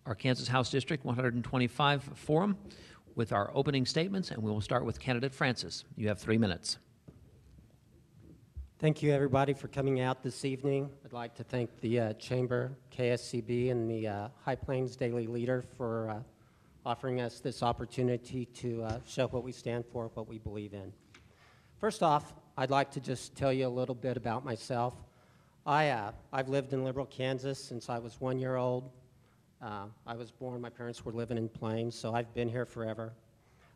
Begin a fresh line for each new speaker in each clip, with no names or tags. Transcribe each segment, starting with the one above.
our Kansas House District 125 Forum with our opening statements, and we will start with candidate Francis. You have 3 minutes.
Thank you, everybody, for coming out this evening. I'd like to thank the Chamber, KSCB, and the High Plains Daily Leader for offering us this opportunity to show what we stand for, what we believe in. First off, I'd like to just tell you a little bit about myself. I've lived in Liberal, Kansas since I was 1 year old. I was born, my parents were living in Plains, so I've been here forever.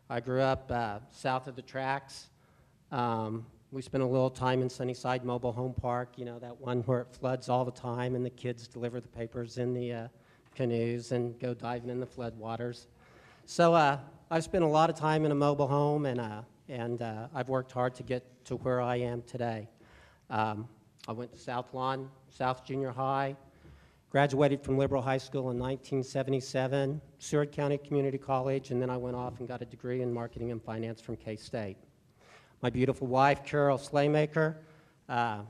I grew up south of the tracks. We spent a little time in Sunnyside Mobile Home Park, you know, that one where it floods all the time and the kids deliver the papers in the canoes and go diving in the flood waters. So I've spent a lot of time in a mobile home, and I've worked hard to get to where I am today. I went to South Lawn, South Junior High, graduated from Liberal High School in 1977, Seward County Community College, and then I went off and got a degree in marketing and finance from K-State. My beautiful wife, Carol Slaymaker,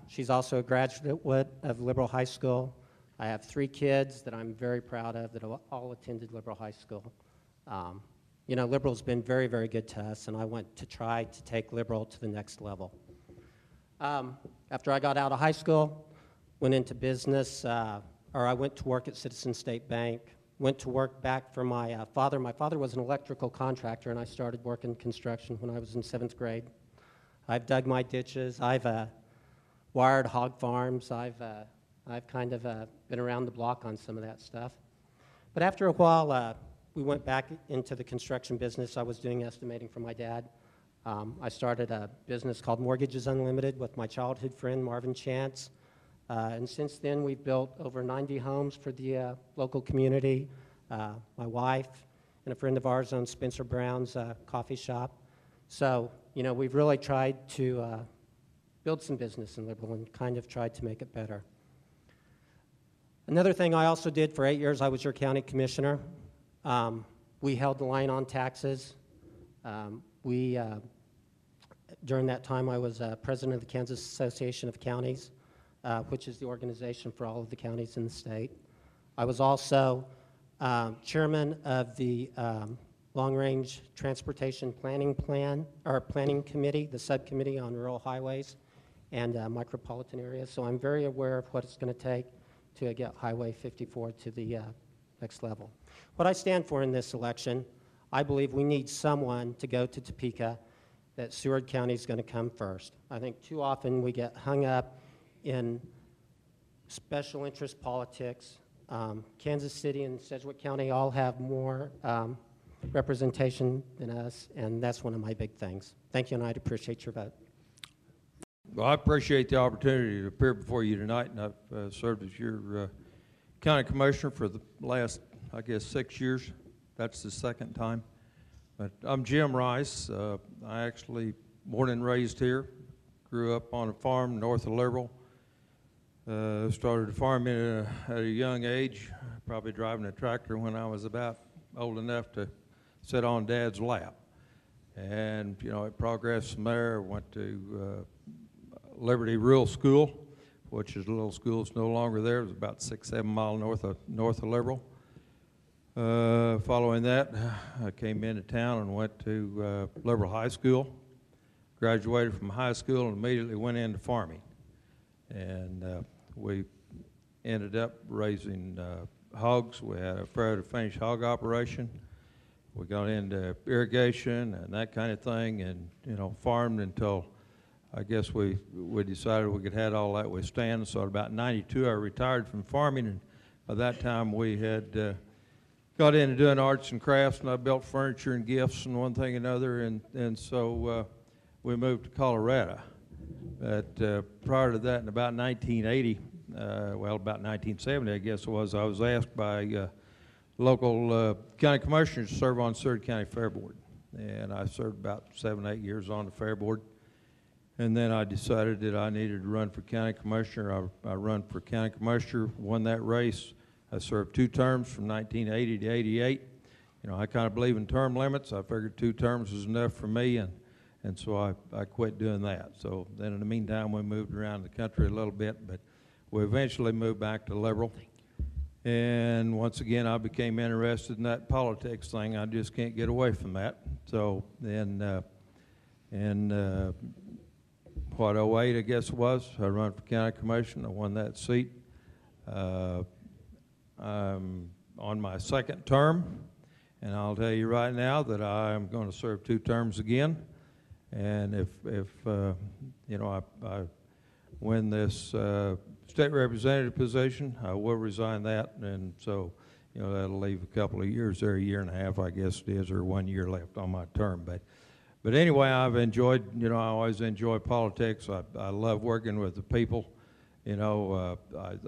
she's also a graduate of Liberal High School. I have 3 kids that I'm very proud of that all attended Liberal High School. You know, Liberal's been very, very good to us, and I want to try to take Liberal to the next level. After I got out of high school, went into business, I went to work at Citizen State Bank, went to work back for my father. My father was an electrical contractor, and I started working construction when I was in 7th grade. I've dug my ditches. I've wired hog farms. I've kind of been around the block on some of that stuff. But after a while, we went back into the construction business. I was doing estimating for my dad. I started a business called Mortgages Unlimited with my childhood friend, Marvin Chance. And since then, we've built over 90 homes for the local community. My wife and a friend of ours owns Spencer Brown's coffee shop. So, you know, we've really tried to build some business in Liberal and kind of tried to make it better. Another thing I also did for 8 years, I was your county commissioner. We held the line on taxes. During that time, I was president of the Kansas Association of Counties, which is the organization for all of the counties in the state. I was also chairman of the Long-Range Transportation Planning Committee, the subcommittee on rural highways and micropolitan areas. So I'm very aware of what it's going to take to get Highway 54 to the next level. What I stand for in this election, I believe we need someone to go to Topeka that Seward County is going to come first. I think too often we get hung up in special interest politics. Kansas City and Sedgwick County all have more representation than us, and that's one of my big things. Thank you, and I'd appreciate your vote.
Well, I appreciate the opportunity to appear before you tonight, and I've served as your county commissioner for the last, I guess, 6 years. That's the second time. But I'm Jim Rice. I actually born and raised here, grew up on a farm north of Liberal. Started farming at a young age, probably driving a tractor when I was about old enough to sit on Dad's lap. And, you know, it progressed from there. Went to Liberty Rural School, which is a little school that's no longer there. It was about 6-7 miles north of Liberal. Following that, I came into town and went to Liberal High School, graduated from high school and immediately went into farming. And we ended up raising hogs. We had a fair to finish hog operation. We got into irrigation and that kind of thing, and, you know, farmed until I guess we decided we could have all that withstand. So at about 92, I retired from farming, and by that time we had got into doing arts and crafts, and I built furniture and gifts and one thing and another, and so we moved to Colorado. But prior to that, in about 1980, about 1970, I guess it was, I was asked by local county commissioners to serve on Seward County Fair Board. And I served about 7-8 years on the Fair Board. And then I decided that I needed to run for county commissioner. I run for county commissioner, won that race. I served 2 terms from 1980 to 88. You know, I kind of believe in term limits. I figured 2 terms was enough for me, and so I quit doing that. So then in the meantime, we moved around the country a little bit, but we eventually moved back to Liberal. And once again, I became interested in that politics thing. I just can't get away from that. So then, what, '08, I guess it was, I run for county commission. I won that seat. I'm on my second term, and I'll tell you right now that I'm going to serve 2 terms again. And if you know, I win this state representative position, I will resign that, and so, you know, that'll leave a couple of years there, a year and a half, I guess it is, or 1 year left on my term. But anyway, I've enjoyed, you know, I always enjoy politics. I love working with the people. You know,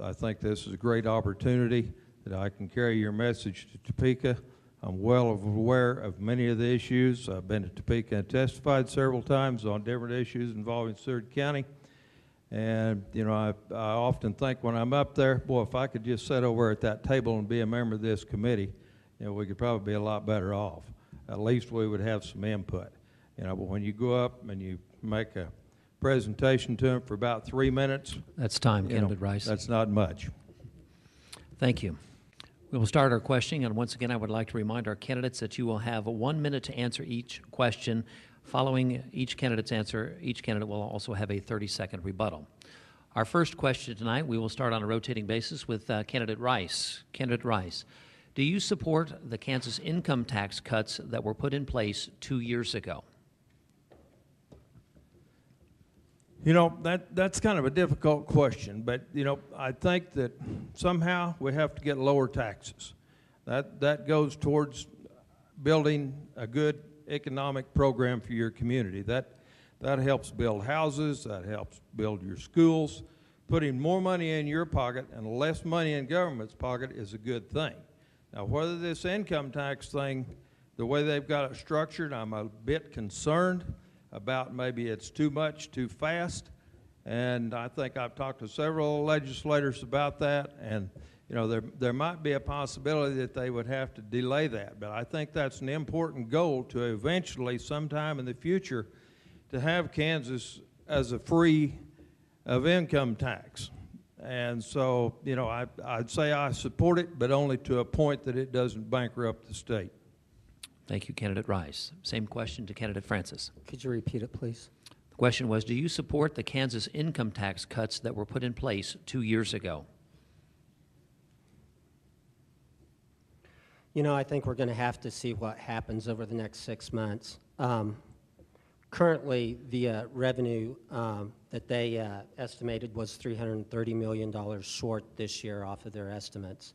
I think this is a great opportunity that I can carry your message to Topeka. I'm well aware of many of the issues. I've been to Topeka and testified several times on different issues involving Seward County. And, you know, I often think when I'm up there, boy, if I could just sit over at that table and be a member of this committee, you know, we could probably be a lot better off. At least we would have some input. You know, but when you go up and you make a presentation to them for about 3 minutes,
That's time, Candidate Rice.
that's not much.
Thank you. We will start our questioning, and once again, I would like to remind our candidates that you will have 1 minute to answer each question. Following each candidate's answer, each candidate will also have a 30-second rebuttal. Our first question tonight, we will start on a rotating basis with Candidate Rice. Candidate Rice, do you support the Kansas income tax cuts that were put in place 2 years ago?
You know, that's kind of a difficult question, but, you know, I think that somehow we have to get lower taxes. That goes towards building a good economic program for your community. That helps build houses, that helps build your schools. Putting more money in your pocket and less money in government's pocket is a good thing. Now, whether this income tax thing, the way they've got it structured, I'm a bit concerned about maybe it's too much, too fast. And I think I've talked to several legislators about that, and you know, there might be a possibility that they would have to delay that, but I think that's an important goal to eventually, sometime in the future, to have Kansas as a free of income tax. And so, you know, I'd say I support it, but only to a point that it doesn't bankrupt the state.
Thank you, Candidate Rice. Same question to Candidate Francis.
Could you repeat it, please?
The question was, do you support the Kansas income tax cuts that were put in place 2 years ago?
You know, I think we're going to have to see what happens over the next 6 months. Currently, the revenue that they estimated was $330 million short this year off of their estimates.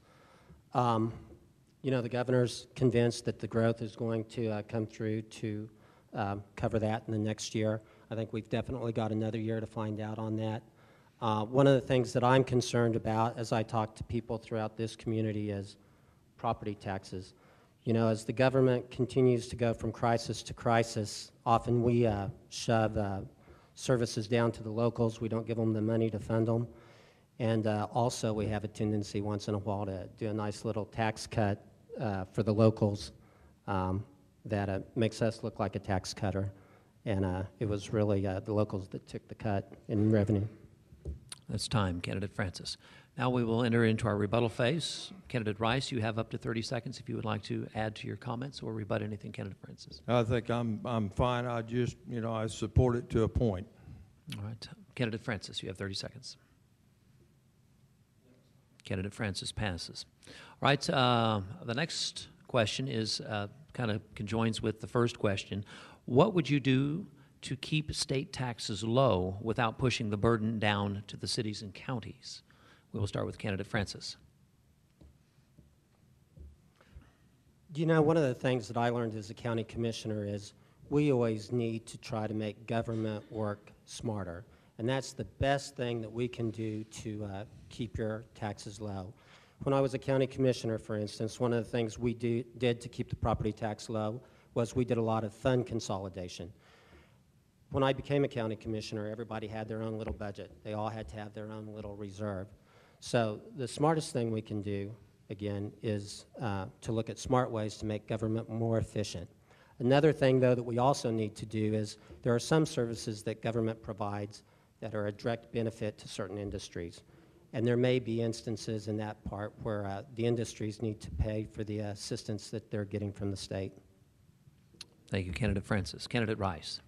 You know, the governor's convinced that the growth is going to come through to cover that in the next year. I think we've definitely got another year to find out on that. One of the things that I'm concerned about as I talk to people throughout this community is property taxes. You know, as the government continues to go from crisis to crisis, often we shove services down to the locals. We don't give them the money to fund them. And also we have a tendency once in a while to do a nice little tax cut for the locals that makes us look like a tax cutter. And it was really the locals that took the cut in revenue.
That's time, Candidate Francis. Now we will enter into our rebuttal phase. Candidate Rice, you have up to 30 seconds if you would like to add to your comments or rebut anything, Candidate Francis.
I think I'm fine. I just, you know, I support it to a point.
All right. Candidate Francis, you have 30 seconds. Candidate Francis passes. All right. The next question is kind of conjoins with the first question. What would you do to keep state taxes low without pushing the burden down to the cities and counties? We will start with Candidate Francis.
You know, one of the things that I learned as a county commissioner is we always need to try to make government work smarter. And that's the best thing that we can do to keep your taxes low. When I was a county commissioner, for instance, one of the things we did to keep the property tax low was we did a lot of fund consolidation. When I became a county commissioner, everybody had their own little budget. They all had to have their own little reserve. So the smartest thing we can do, again, is to look at smart ways to make government more efficient. Another thing, though, that we also need to do is there are some services that government provides that are a direct benefit to certain industries. And there may be instances in that part where the industries need to pay for the assistance that they're getting from the state.
Thank you, Candidate Francis. Candidate Rice.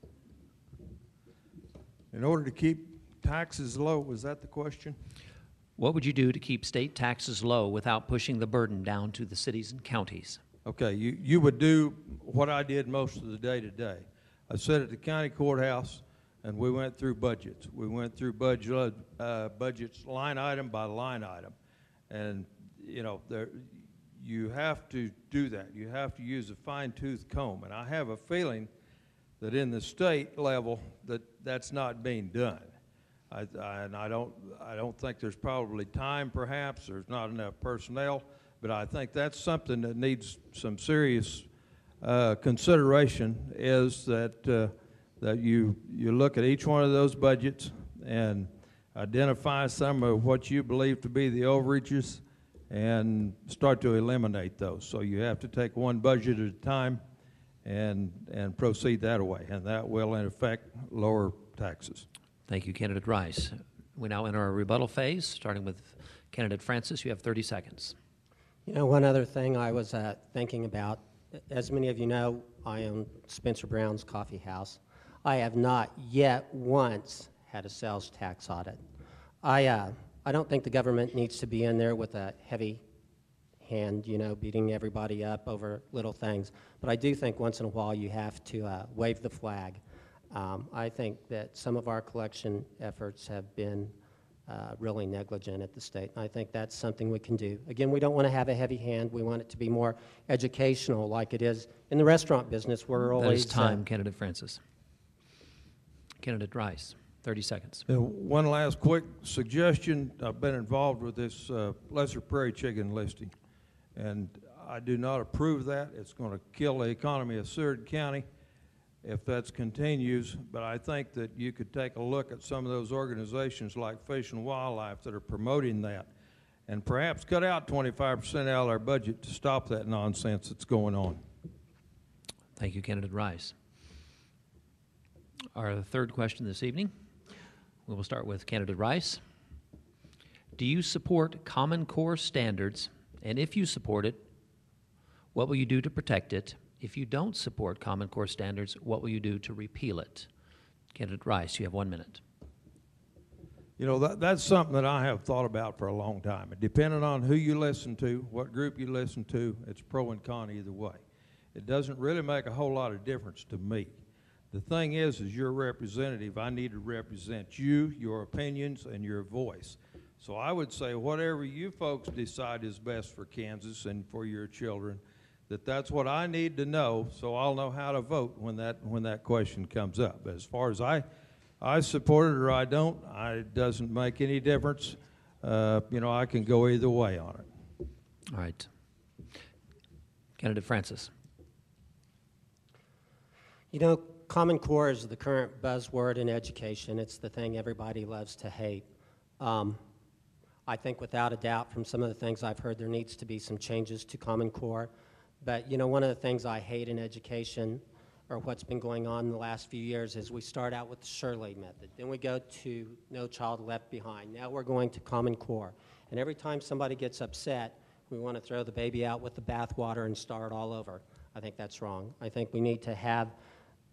In order to keep taxes low, was that the question?
What would you do to keep state taxes low without pushing the burden down to the cities and counties?
Okay, you would do what I did most of the day today. I sat at the county courthouse and we went through budgets. We went through budgets line item by line item. And, you know, you have to do that. You have to use a fine-tooth comb. And I have a feeling that in the state level that's not being done. And I don't think there's probably time, perhaps. There's not enough personnel. But I think that's something that needs some serious consideration, is that you look at each one of those budgets and identify some of what you believe to be the overages and start to eliminate those. So you have to take one budget at a time and proceed that way, and that will, in effect, lower taxes.
Thank you, Candidate Rice. We now enter our rebuttal phase, starting with Candidate Francis. You have 30 seconds.
You know, one other thing I was thinking about, as many of you know, I own Spencer Brown's Coffee House. I have not yet once had a sales tax audit. I don't think the government needs to be in there with a heavy hand, you know, beating everybody up over little things. But I do think once in a while you have to wave the flag. I think that some of our collection efforts have been really negligent at the state. And I think that's something we can do. Again, we don't want to have a heavy hand. We want it to be more educational, like it is in the restaurant business. We're always...
That is time, Candidate Francis. Candidate Rice, 30 seconds.
One last quick suggestion. I've been involved with this lesser prairie chicken listing, and I do not approve that. It's going to kill the economy of Seward County if that continues, but I think that you could take a look at some of those organizations like Fish and Wildlife that are promoting that, and perhaps cut out 25% out of our budget to stop that nonsense that's going on.
Thank you, Candidate Rice. Our third question this evening, we will start with Candidate Rice. Do you support Common Core standards, and if you support it, what will you do to protect it? If you don't support Common Core standards, what will you do to repeal it? Candidate Rice, you have 1 minute.
You know, that's something that I have thought about for a long time. Depending on who you listen to, what group you listen to, it's pro and con either way. It doesn't really make a whole lot of difference to me. The thing is, as your representative, I need to represent you, your opinions, and your voice. So I would say whatever you folks decide is best for Kansas and for your children, that's what I need to know, so I'll know how to vote when that question comes up. But as far as I support it or I don't, it doesn't make any difference. You know, I can go either way on it.
All right. Candidate Francis.
You know, Common Core is the current buzzword in education. It's the thing everybody loves to hate. I think without a doubt from some of the things I've heard, there needs to be some changes to Common Core. But, you know, one of the things I hate in education, or what's been going on in the last few years, is we start out with the Shirley method. Then we go to No Child Left Behind. Now we're going to Common Core. And every time somebody gets upset, we want to throw the baby out with the bathwater and start all over. I think that's wrong. I think we need to have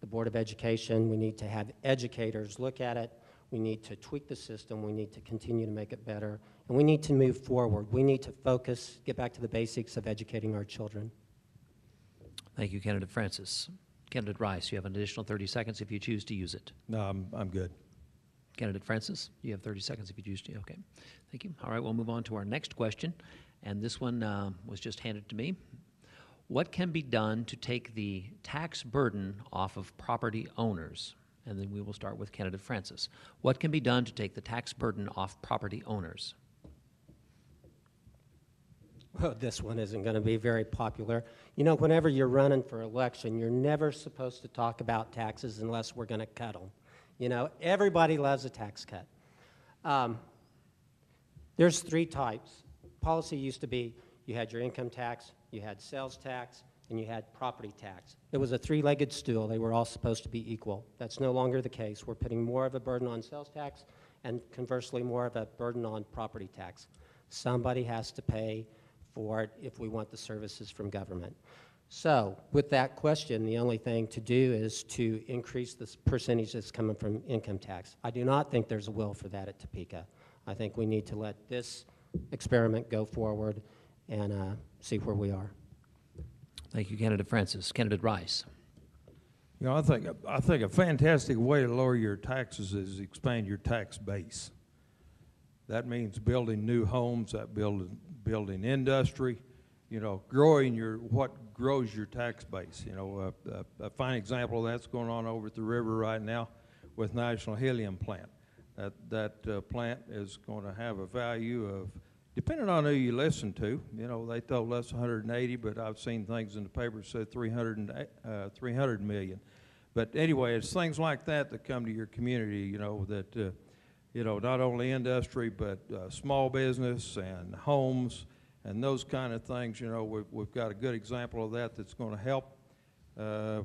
the Board of Education, we need to have educators look at it, we need to tweak the system, we need to continue to make it better, and we need to move forward. We need to focus, get back to the basics of educating our children.
Thank you, Candidate Francis. Candidate Rice, you have an additional 30 seconds if you choose to use it.
No, I'm good.
Candidate Francis, you have 30 seconds if you choose to. Okay, thank you. All right, we'll move on to our next question, and this one was just handed to me. What can be done to take the tax burden off of property owners? And then we will start with Candidate Francis. What can be done to take the tax burden off property owners?
Well, this one isn't going to be very popular. You know, whenever you're running for election, you're never supposed to talk about taxes unless we're going to cut them. You know, everybody loves a tax cut. There's three types. Policy used to be you had your income tax, you had sales tax, and you had property tax. It was a three-legged stool. They were all supposed to be equal. That's no longer the case. We're putting more of a burden on sales tax and conversely more of a burden on property tax. Somebody has to pay for it if we want the services from government. So with that question, the only thing to do is to increase the percentage that's coming from income tax. I do not think there's a will for that at Topeka. I think we need to let this experiment go forward and see where we are.
Thank you, Candidate Francis. Candidate Rice.
You know, I think a fantastic way to lower your taxes is expand your tax base. That means building new homes, building industry, you know, growing what grows your tax base. You know, a fine example of that's going on over at the river right now with National Helium Plant. That plant is going to have a value of, depending on who you listen to, you know, they told us 180, but I've seen things in the paper that said 300 million. But anyway, it's things like that that come to your community, you know, that, you know, not only industry, but small business and homes and those kind of things. You know, we've got a good example of that that's going to help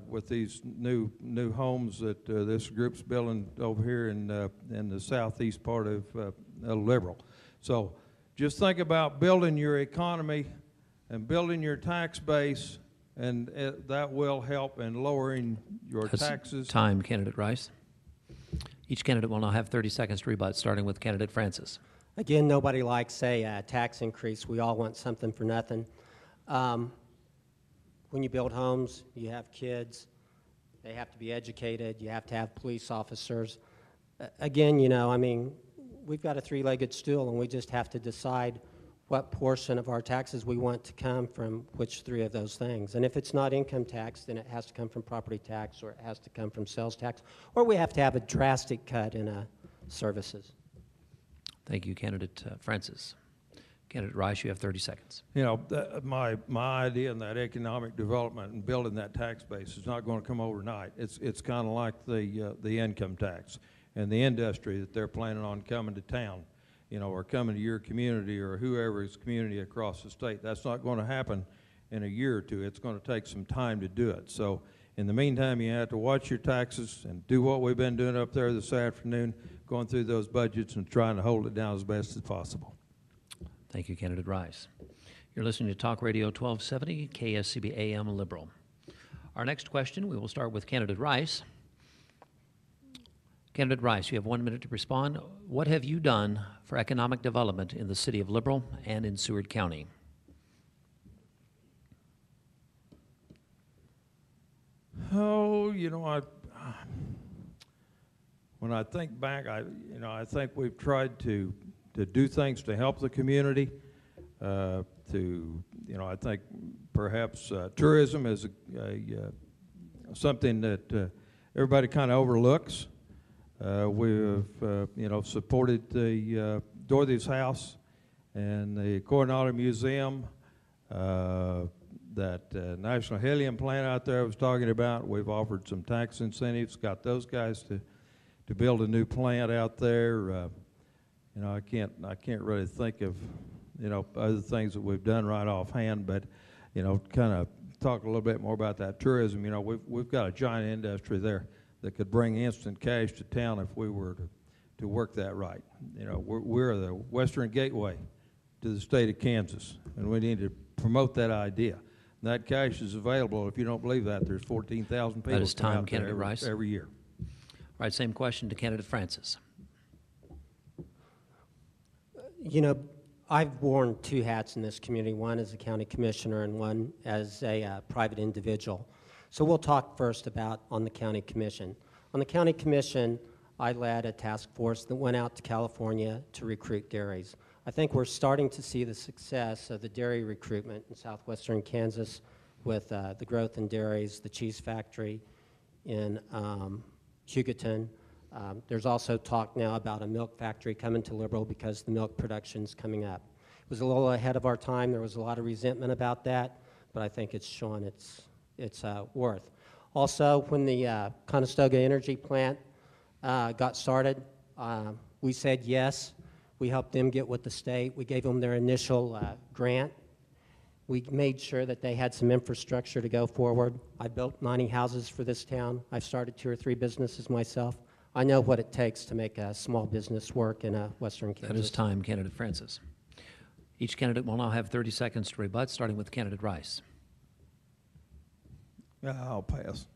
with these new homes that this group's building over here in the southeast part of Liberal. So just think about building your economy and building your tax base, and that will help in lowering your taxes.
Time, Candidate Rice. Each candidate will now have 30 seconds to rebut, starting with Candidate Francis.
Again, nobody likes a tax increase. We all want something for nothing. When you build homes, you have kids, they have to be educated, you have to have police officers. Again, you know, I mean, we've got a three-legged stool, and we just have to decide what portion of our taxes we want to come from which three of those things. And if it's not income tax, then it has to come from property tax, or it has to come from sales tax, or we have to have a drastic cut in services.
Thank you, Candidate Francis. Candidate Rice, you have 30 seconds.
You know, my idea in that economic development and building that tax base is not going to come overnight. It's kind of like the income tax and the industry that they're planning on coming to town, you know, or coming to your community or whoever's community across the state. That's not going to happen in a year or two. It's going to take some time to do it. So in the meantime, you have to watch your taxes and do what we've been doing up there this afternoon, going through those budgets and trying to hold it down as best as possible.
Thank you, Candidate Rice. You're listening to Talk Radio 1270, KSCB AM Liberal. Our next question, we will start with Candidate Rice. Candidate Rice, you have 1 minute to respond. What have you done for economic development in the city of Liberal and in Seward County?
Oh, you know, when I think back, I think we've tried to do things to help the community. I think perhaps tourism is something that everybody kind of overlooks. We've supported the Dorothy's House and the Coronado Museum, that National Helium Plant out there I was talking about. We've offered some tax incentives, got those guys to build a new plant out there. I can't really think of, other things that we've done right offhand, but, kind of talk a little bit more about that tourism. We've got a giant industry there that could bring instant cash to town if we were to work that right. We're the western gateway to the state of Kansas, and we need to promote that idea. And that cash is available. If you don't believe that, there's 14,000 people
That is time,
out
Candidate
there
Rice.
every year.
All right, same question to Candidate Francis.
I've worn two hats in this community, one as a county commissioner and one as a private individual. So we'll talk first about on the county commission. On the county commission, I led a task force that went out to California to recruit dairies. I think we're starting to see the success of the dairy recruitment in southwestern Kansas with the growth in dairies, the cheese factory in Hugoton. There's also talk now about a milk factory coming to Liberal because the milk production's coming up. It was a little ahead of our time. There was a lot of resentment about that, but I think it's shown its worth. Also, when the Conestoga Energy Plant got started, we said yes. We helped them get with the state. We gave them their initial grant. We made sure that they had some infrastructure to go forward. I built 90 houses for this town. I've started 2 or 3 businesses myself. I know what it takes to make a small business work in western Kansas.
That is time, candidate Francis. Each candidate will now have 30 seconds to rebut, starting with candidate Rice.
I'll pass.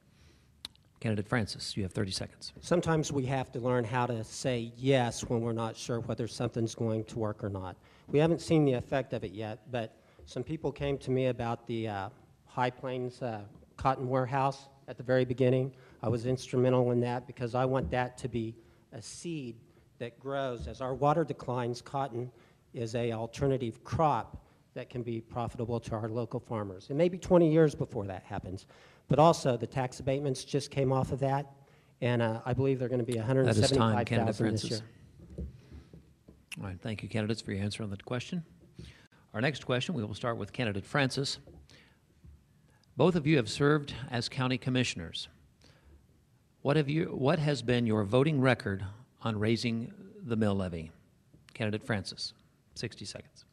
Candidate Francis, you have 30 seconds.
Sometimes we have to learn how to say yes when we're not sure whether something's going to work or not. We haven't seen the effect of it yet, but some people came to me about the High Plains cotton warehouse at the very beginning. I was instrumental in that because I want that to be a seed that grows. As our water declines, cotton is an alternative crop that can be profitable to our local farmers. It may be 20 years before that happens. But also, the tax abatements just came off of that, and I believe they're going to be
That is time, candidate
$175,000 this
Francis.
year.
All right, thank you, candidates, for your answer on that question. Our next question, we will start with candidate Francis. Both of you have served as county commissioners. What has been your voting record on raising the mill levy? Candidate Francis, 60 seconds.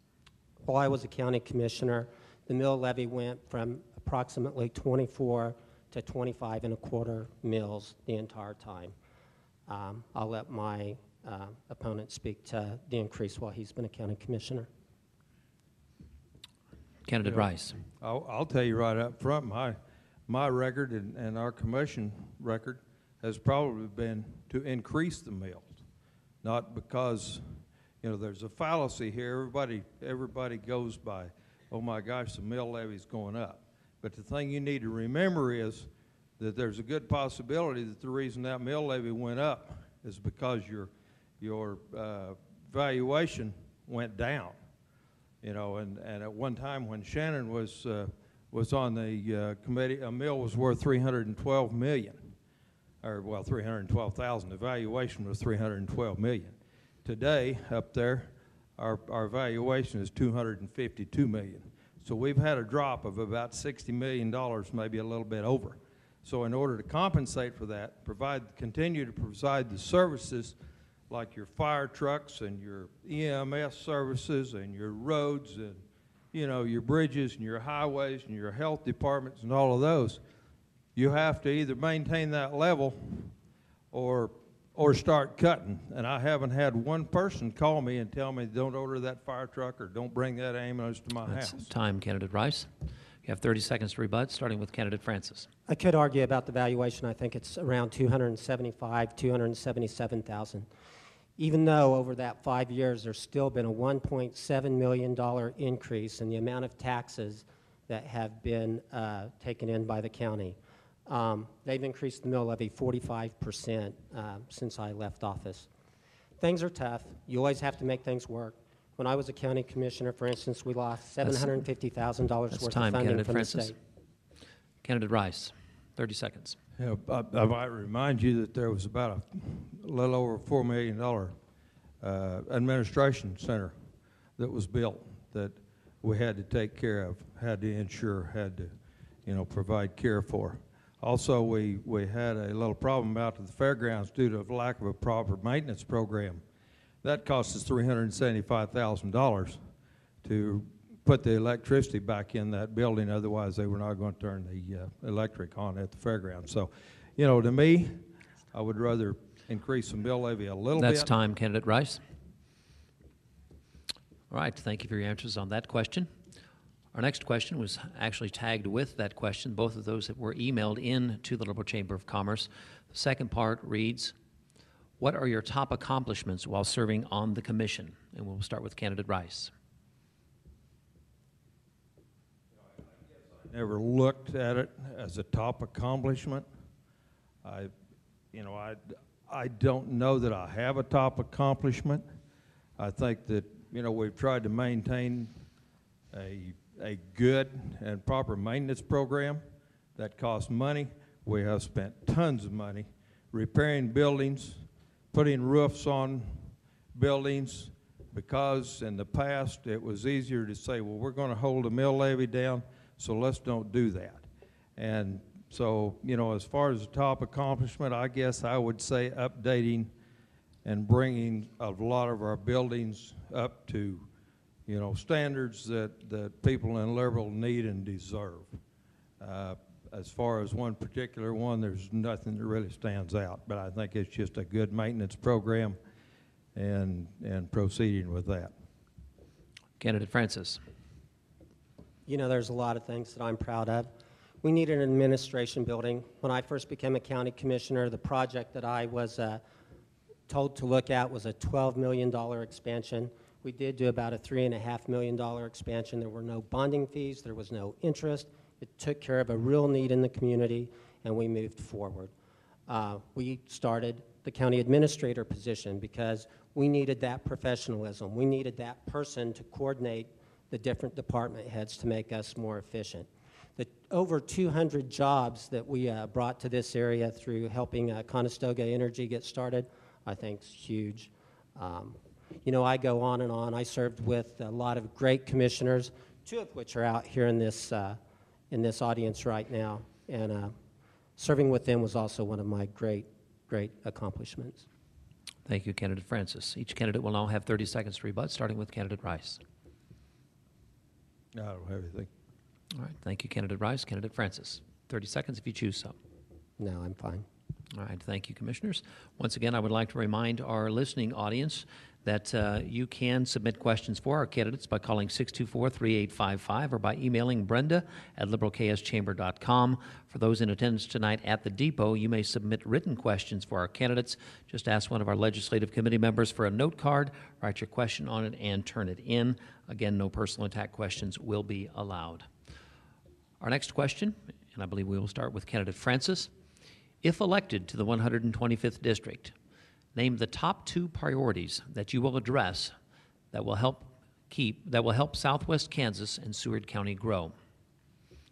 While I was a county commissioner, the mill levy went from approximately 24 to 25 and a quarter mills the entire time. I'll let my opponent speak to the increase while he's been a county commissioner.
Candidate Rice.
I'll tell you right up front, my record and our commission record has probably been to increase the mills, not because, there's a fallacy here. Everybody goes by, oh my gosh, the mill levy's going up. But the thing you need to remember is that there's a good possibility that the reason that mill levy went up is because your valuation went down. And at one time when Shannon was on the committee, a mill was worth $312 million, or well, $312,000. The valuation was $312 million. Today, up there, our valuation is $252 million. So we've had a drop of about $60 million, maybe a little bit over. So in order to compensate for that, continue to provide the services like your fire trucks and your EMS services and your roads and, your bridges and your highways and your health departments and all of those, you have to either maintain that level or start cutting. And I haven't had one person call me and tell me don't order that fire truck or don't bring that ambulance to my
That's
house.
time, candidate Rice. You have 30 seconds to rebut, starting with candidate Francis.
I could argue about the valuation. I think it's around $275,000, $277,000. Even though over that 5 years there's still been a $1.7 million increase in the amount of taxes that have been taken in by the county. They've increased the mill levy 45% since I left office. Things are tough. You always have to make things work. When I was a county commissioner, for instance, we lost $750,000 worth of funding from the state.
Candidate Rice, 30 seconds.
Yeah, I might remind you that there was about a little over $4 million administration center that was built that we had to take care of, had to insure, had to, provide care for. Also, we had a little problem out at the fairgrounds due to the lack of a proper maintenance program. That cost us $375,000 to put the electricity back in that building. Otherwise, they were not going to turn the electric on at the fairgrounds. So, to me, I would rather increase the mill levy a little bit.
That's time, candidate Rice. All right, thank you for your answers on that question. Our next question was actually tagged with that question, both of those that were emailed in to the Liberal Chamber of Commerce. The second part reads, what are your top accomplishments while serving on the commission? And we'll start with candidate Rice.
I never looked at it as a top accomplishment. I don't know that I have a top accomplishment. I think that, we've tried to maintain a good and proper maintenance program that costs money. We have spent tons of money repairing buildings, putting roofs on buildings, because in the past it was easier to say, well, we're going to hold the mill levy down, so let's don't do that. And so, as far as the top accomplishment, I guess I would say updating and bringing a lot of our buildings up to standards that people in Liberal need and deserve. as far as one particular one, there's nothing that really stands out. But I think it's just a good maintenance program and proceeding with that.
Candidate Francis.
You know, there's a lot of things that I'm proud of. We need an administration building. When I first became a county commissioner, the project that I was told to look at was a $12 million expansion. We did do about a $3.5 million expansion. There were no bonding fees. There was no interest. It took care of a real need in the community, and we moved forward. We started the county administrator position because we needed that professionalism. We needed that person to coordinate the different department heads to make us more efficient. The over 200 jobs that we brought to this area through helping Conestoga Energy get started, I think is huge. You know, I go on and on. I served with a lot of great commissioners, two of which are out here in this audience right now, and serving with them was also one of my great accomplishments.
Thank you, Candidate Francis. Each candidate will now have 30 seconds to rebut, starting with Candidate Rice.
I don't have anything.
All right, thank you, Candidate Rice. Candidate Francis, 30 seconds if you choose so.
No, I'm fine.
All right, thank you, Commissioners. Once again, I would like to remind our listening audience that you can submit questions for our candidates by calling 624-3855 or by emailing brenda@liberalkschamber.com. For those in attendance tonight at the depot, you may submit written questions for our candidates. Just ask one of our legislative committee members for a note card, write your question on it, and turn it in. Again, no personal attack questions will be allowed. Our next question, and I believe we will start with Candidate Francis. If elected to the 125th District, name the top 2 priorities that you will address that will help Southwest Kansas and Seward County grow.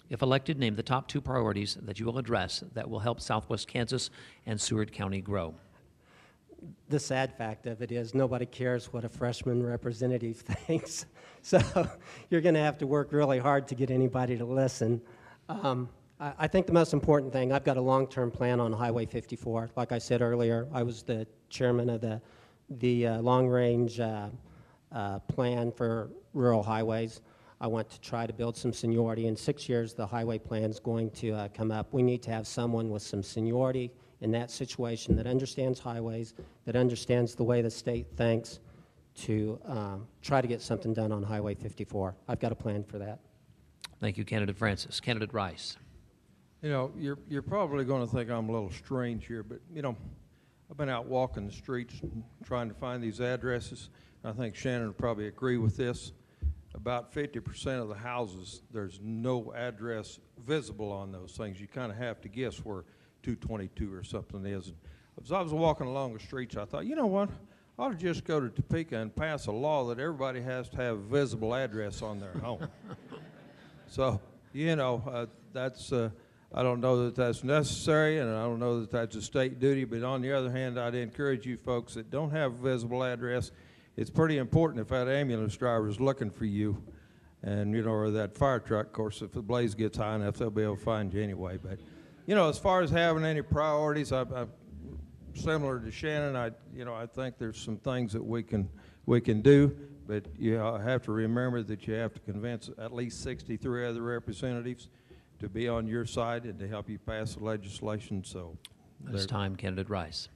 If elected, name the top 2 priorities that you will address that will help Southwest Kansas and Seward County grow.
The sad fact of it is nobody cares what a freshman representative thinks. So you're going to have to work really hard to get anybody to listen. I think the most important thing, I've got a long-term plan on Highway 54. Like I said earlier, I was the chairman of the long-range plan for rural highways. I want to try to build some seniority. In 6 years, the highway plan is going to come up. We need to have someone with some seniority in that situation that understands highways, that understands the way the state thinks, to try to get something done on Highway 54. I've got a plan for that.
Thank you, Candidate Francis. Candidate Rice.
You know, you're probably going to think I'm a little strange here, but, you know, I've been out walking the streets and trying to find these addresses. I think Shannon would probably agree with this. About 50% of the houses, there's no address visible on those things. You kind of have to guess where 222 or something is. And as I was walking along the streets, I thought, you know what? I ought to just go to Topeka and pass a law that everybody has to have a visible address on their home. So, you know, that's... I don't know that that's necessary, and I don't know that that's a state duty, but on the other hand, I'd encourage you folks that don't have a visible address, it's pretty important if that ambulance driver is looking for you, and, you know, or that fire truck. Of course, if the blaze gets high enough, they'll be able to find you anyway. But, you know, as far as having any priorities, I'm similar to Shannon. I think there's some things that we can do, but you have to remember that you have to convince at least 63 other representatives to be on your side and to help you pass the legislation. So
it's time, Candidate Rice.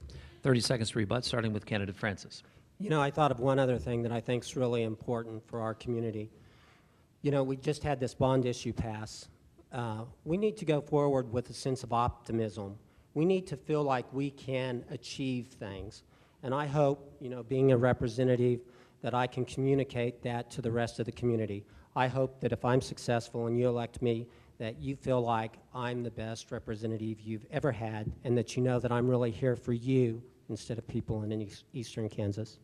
30 seconds to rebut, starting with Candidate Francis.
You know, I thought of one other thing that I think is really important for our community. You know, we just had this bond issue pass. We need to go forward with a sense of optimism. We need to feel like we can achieve things. And I hope, you know, being a representative, that I can communicate that to the rest of the community. I hope that if I'm successful and you elect me, that you feel like I'm the best representative you've ever had, and that you know that I'm really here for you instead of people in eastern Kansas.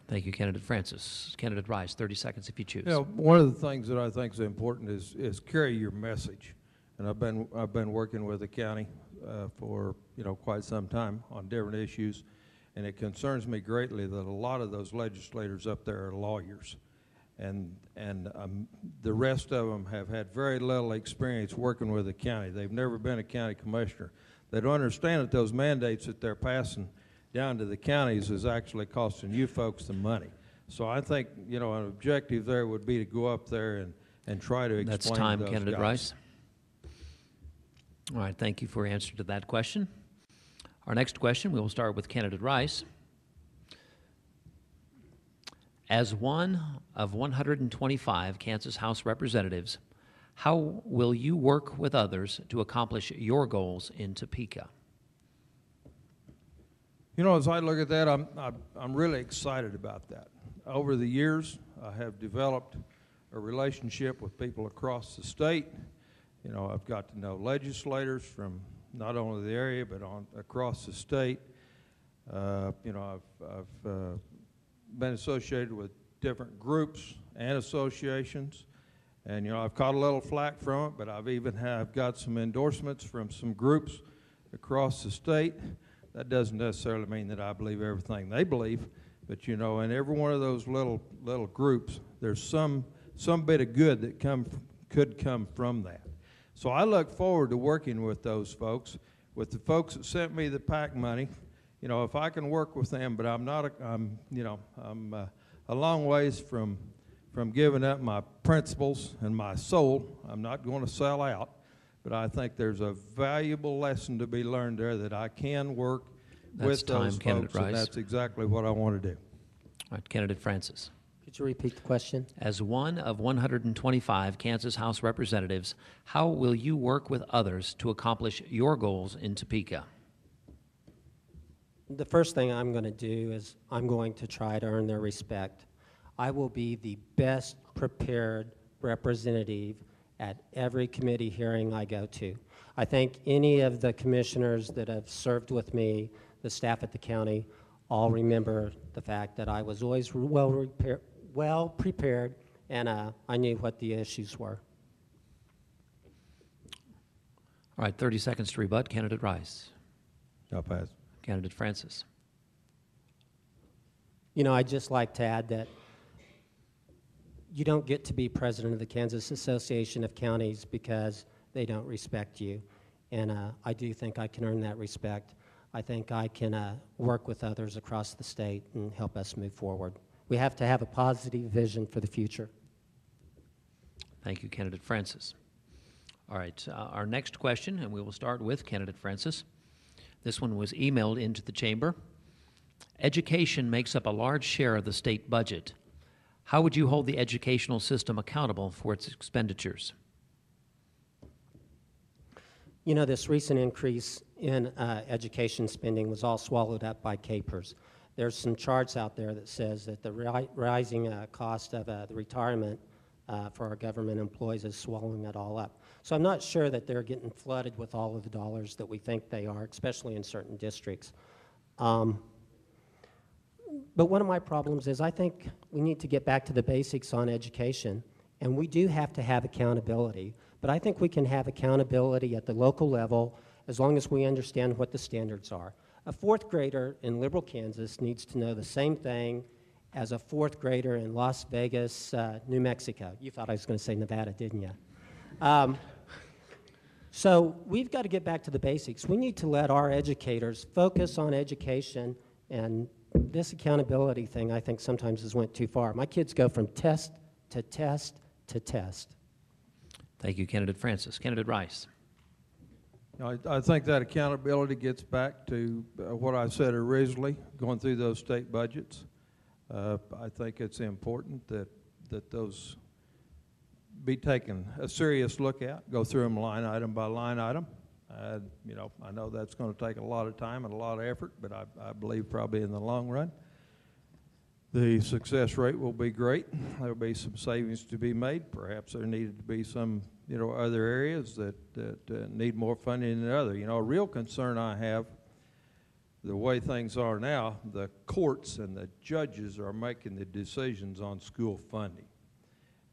Thank you, Candidate Francis. Candidate Rice, 30 seconds if you choose.
You know, one of the things that I think is important is carry your message. And I've been working with the county for, you know, quite some time on different issues, and it concerns me greatly that a lot of those legislators up there are lawyers. And the rest of them have had very little experience working with the county. They've never been a county commissioner. They don't understand that those mandates that they're passing down to the counties is actually costing you folks the money. So I think, you know, an objective there would be to go up there and try to explain
That's time,
to those
Candidate
guys.
Rice. All right, thank you for your answer to that question. Our next question, we will start with candidate Rice. As one of 125 Kansas House Representatives, how will you work with others to accomplish your goals in Topeka?
You know, as I look at that, I'm really excited about that. Over the years, I have developed a relationship with people across the state. You know, I've got to know legislators from not only the area but across the state. You know, I've been associated with different groups and associations, and you know, I've caught a little flack from it, but I've even got some endorsements from some groups across the state. That doesn't necessarily mean that I believe everything they believe, but you know, in every one of those little groups, there's some bit of good that could come from that. So I look forward to working with those folks, with the folks that sent me the PAC money. You know, if I can work with them, but I'm a long ways from giving up my principles and my soul. I'm not going to sell out. But I think there's a valuable lesson to be learned there that I can work with those folks, and that's exactly what I want to do.
All right, Candidate Francis.
Could you repeat the question?
As one of 125 Kansas House Representatives, how will you work with others to accomplish your goals in Topeka?
The first thing I'm going to do is I'm going to try to earn their respect. I will be the best prepared representative at every committee hearing I go to. I think any of the commissioners that have served with me, the staff at the county, all remember the fact that I was always well prepared and I knew what the issues were.
All right, 30 seconds to rebut. Candidate Rice.
I'll pass.
Candidate Francis.
You know, I'd just like to add that you don't get to be president of the Kansas Association of Counties because they don't respect you. And I do think I can earn that respect. I think I can work with others across the state and help us move forward. We have to have a positive vision for the future.
Thank you, Candidate Francis. All right, our next question, and we will start with Candidate Francis. This one was emailed into the chamber. Education makes up a large share of the state budget. How would you hold the educational system accountable for its expenditures?
You know, this recent increase in education spending was all swallowed up by CAPERS. There's some charts out there that says that the rising cost of the retirement for our government employees is swallowing it all up. So I'm not sure that they're getting flooded with all of the dollars that we think they are, especially in certain districts. But one of my problems is I think we need to get back to the basics on education, and we do have to have accountability. But I think we can have accountability at the local level as long as we understand what the standards are. A fourth grader in liberal Kansas needs to know the same thing as a fourth grader in Las Vegas, New Mexico. You thought I was going to say Nevada, didn't you? So we've got to get back to the basics. We need to let our educators focus on education, and this accountability thing I think sometimes has went too far. My kids go from test to test to test.
Thank you, Candidate Francis. Candidate Rice.
I think that accountability gets back to what I said originally, going through those state budgets. I think it's important that those be taken a serious look at, go through them line item by line item. You know, I know that's going to take a lot of time and a lot of effort, but I believe probably in the long run, the success rate will be great. There will be some savings to be made. Perhaps there needed to be some, you know, other areas that need more funding than others. You know, a real concern I have, the way things are now, the courts and the judges are making the decisions on school funding.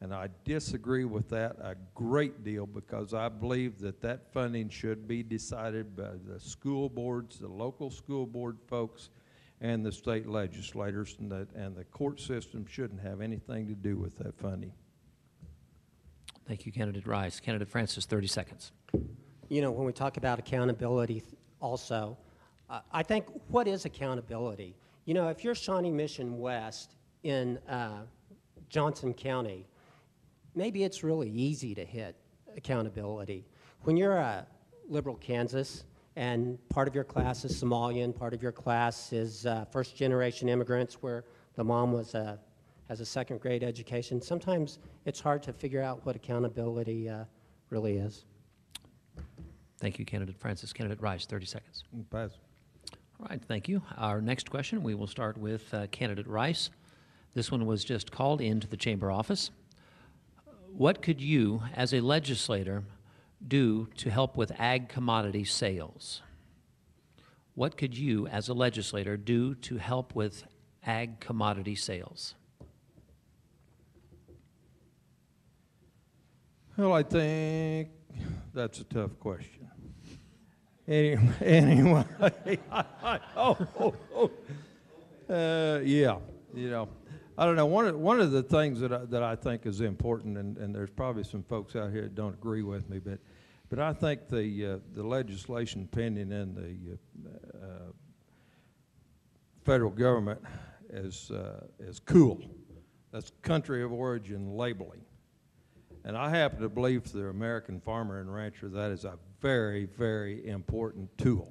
And I disagree with that a great deal because I believe that funding should be decided by the school boards, the local school board folks, and the state legislators, and the court system shouldn't have anything to do with that funding.
Thank you, Candidate Rice. Candidate Francis, 30 seconds.
You know, when we talk about accountability also, I think, what is accountability? You know, if you're Shawnee Mission West in Johnson County, maybe it's really easy to hit accountability. When you're liberal Kansas, and part of your class is Somalian, part of your class is first-generation immigrants where the mom has a second-grade education. Sometimes it's hard to figure out what accountability really is.
Thank you, Candidate Francis. Candidate Rice, 30 seconds.
Pass.
All right, thank you. Our next question, we will start with Candidate Rice. This one was just called into the chamber office. What could you, as a legislator, do to help with ag commodity sales? What could you, as a legislator, do to help with ag commodity sales?
Well, I think that's a tough question. Anyway, yeah, you know, I don't know. One of the things that I think is important, and there's probably some folks out here that don't agree with me, but I think the legislation pending in the federal government is cool. That's country of origin labeling. And I happen to believe for the American farmer and rancher that is a very, very important tool.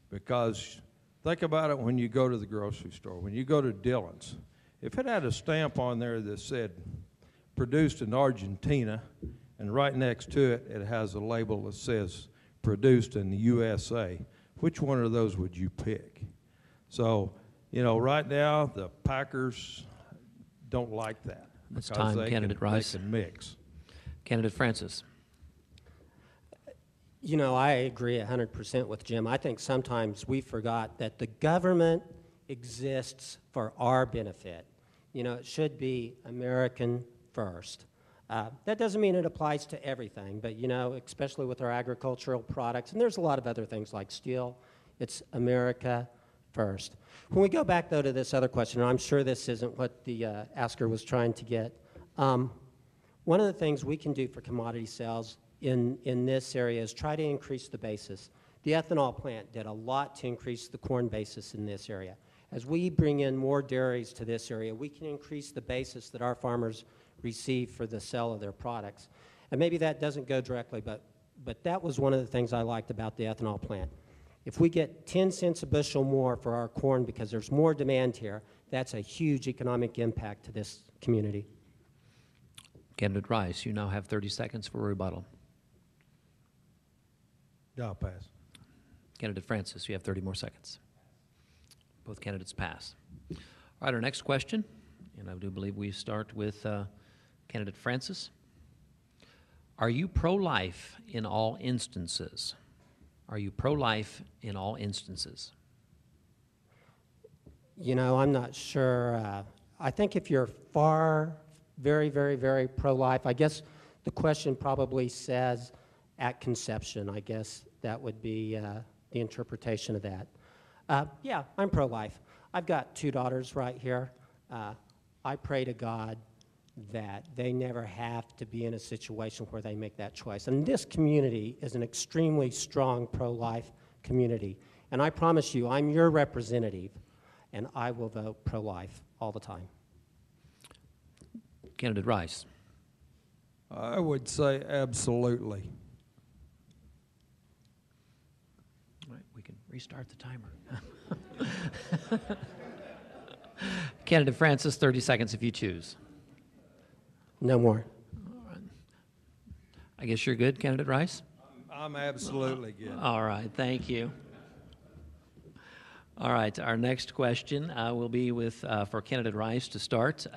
Because think about it when you go to the grocery store, when you go to Dillon's. If it had a stamp on there that said produced in Argentina, and right next to it, it has a label that says produced in the USA, which one of those would you pick? So, you know, right now, the packers don't like that.
It's time, Candidate Rice.
They can mix.
Candidate Francis.
You know, I agree 100% with Jim. I think sometimes we forgot that the government exists for our benefit. You know, it should be American first. That doesn't mean it applies to everything, but, you know, especially with our agricultural products, and there's a lot of other things like steel, it's America first. When we go back, though, to this other question, and I'm sure this isn't what the asker was trying to get, one of the things we can do for commodity sales in this area is try to increase the basis. The ethanol plant did a lot to increase the corn basis in this area. As we bring in more dairies to this area, we can increase the basis that our farmers receive for the sale of their products. And maybe that doesn't go directly, but that was one of the things I liked about the ethanol plant. If we get 10 cents a bushel more for our corn because there's more demand here, that's a huge economic impact to this community.
Candidate Rice, you now have 30 seconds for rebuttal.
Yeah, I'll pass.
Candidate Francis, you have 30 more seconds. Both candidates pass. All right, our next question, and I do believe we start with Candidate Francis. Are you pro-life in all instances? Are you pro-life in all instances?
You know, I'm not sure. I think if you're very, very, very pro-life, I guess the question probably says at conception. I guess that would be the interpretation of that. Yeah, I'm pro-life. I've got 2 daughters right here. I pray to God that they never have to be in a situation where they make that choice. And this community is an extremely strong pro-life community. And I promise you, I'm your representative, and I will vote pro-life all the time.
Candidate Rice.
I would say absolutely.
All right, we can restart the timer. Candidate Francis, 30 seconds if you choose.
No more.
All right. I guess you're good, Candidate Rice?
I'm absolutely good.
All right, thank you. All right, our next question will be for Candidate Rice to start.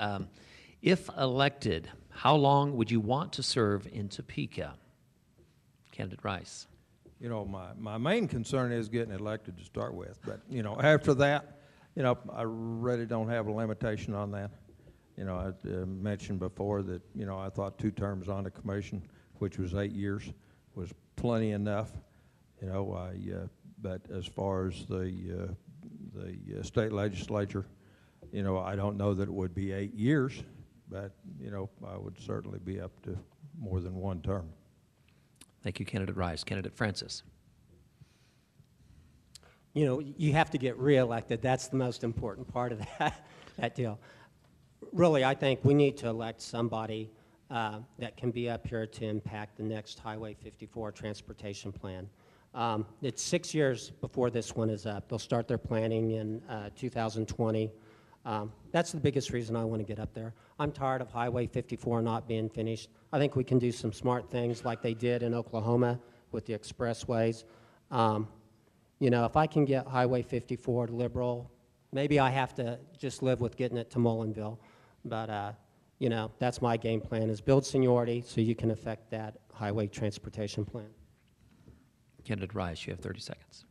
If elected, how long would you want to serve in Topeka? Candidate Rice.
You know, my main concern is getting elected to start with. But, you know, after that, you know, I really don't have a limitation on that. You know, I mentioned before that, you know, I thought 2 terms on the commission, which was 8 years, was plenty enough. You know, but as far as the state legislature, you know, I don't know that it would be 8 years, but, you know, I would certainly be up to more than 1 term.
Thank you, Candidate Rice. Candidate Francis.
You know, you have to get reelected. That's the most important part of that deal. Really, I think we need to elect somebody that can be up here to impact the next Highway 54 transportation plan. It's 6 years before this one is up. They'll start their planning in 2020. That's the biggest reason I want to get up there. I'm tired of Highway 54 not being finished. I think we can do some smart things like they did in Oklahoma with the expressways. You know, if I can get Highway 54 to Liberal, maybe I have to just live with getting it to Mullinville. But, you know, that's my game plan, is build seniority so you can affect that highway transportation plan.
Candidate Rice, you have 30 seconds.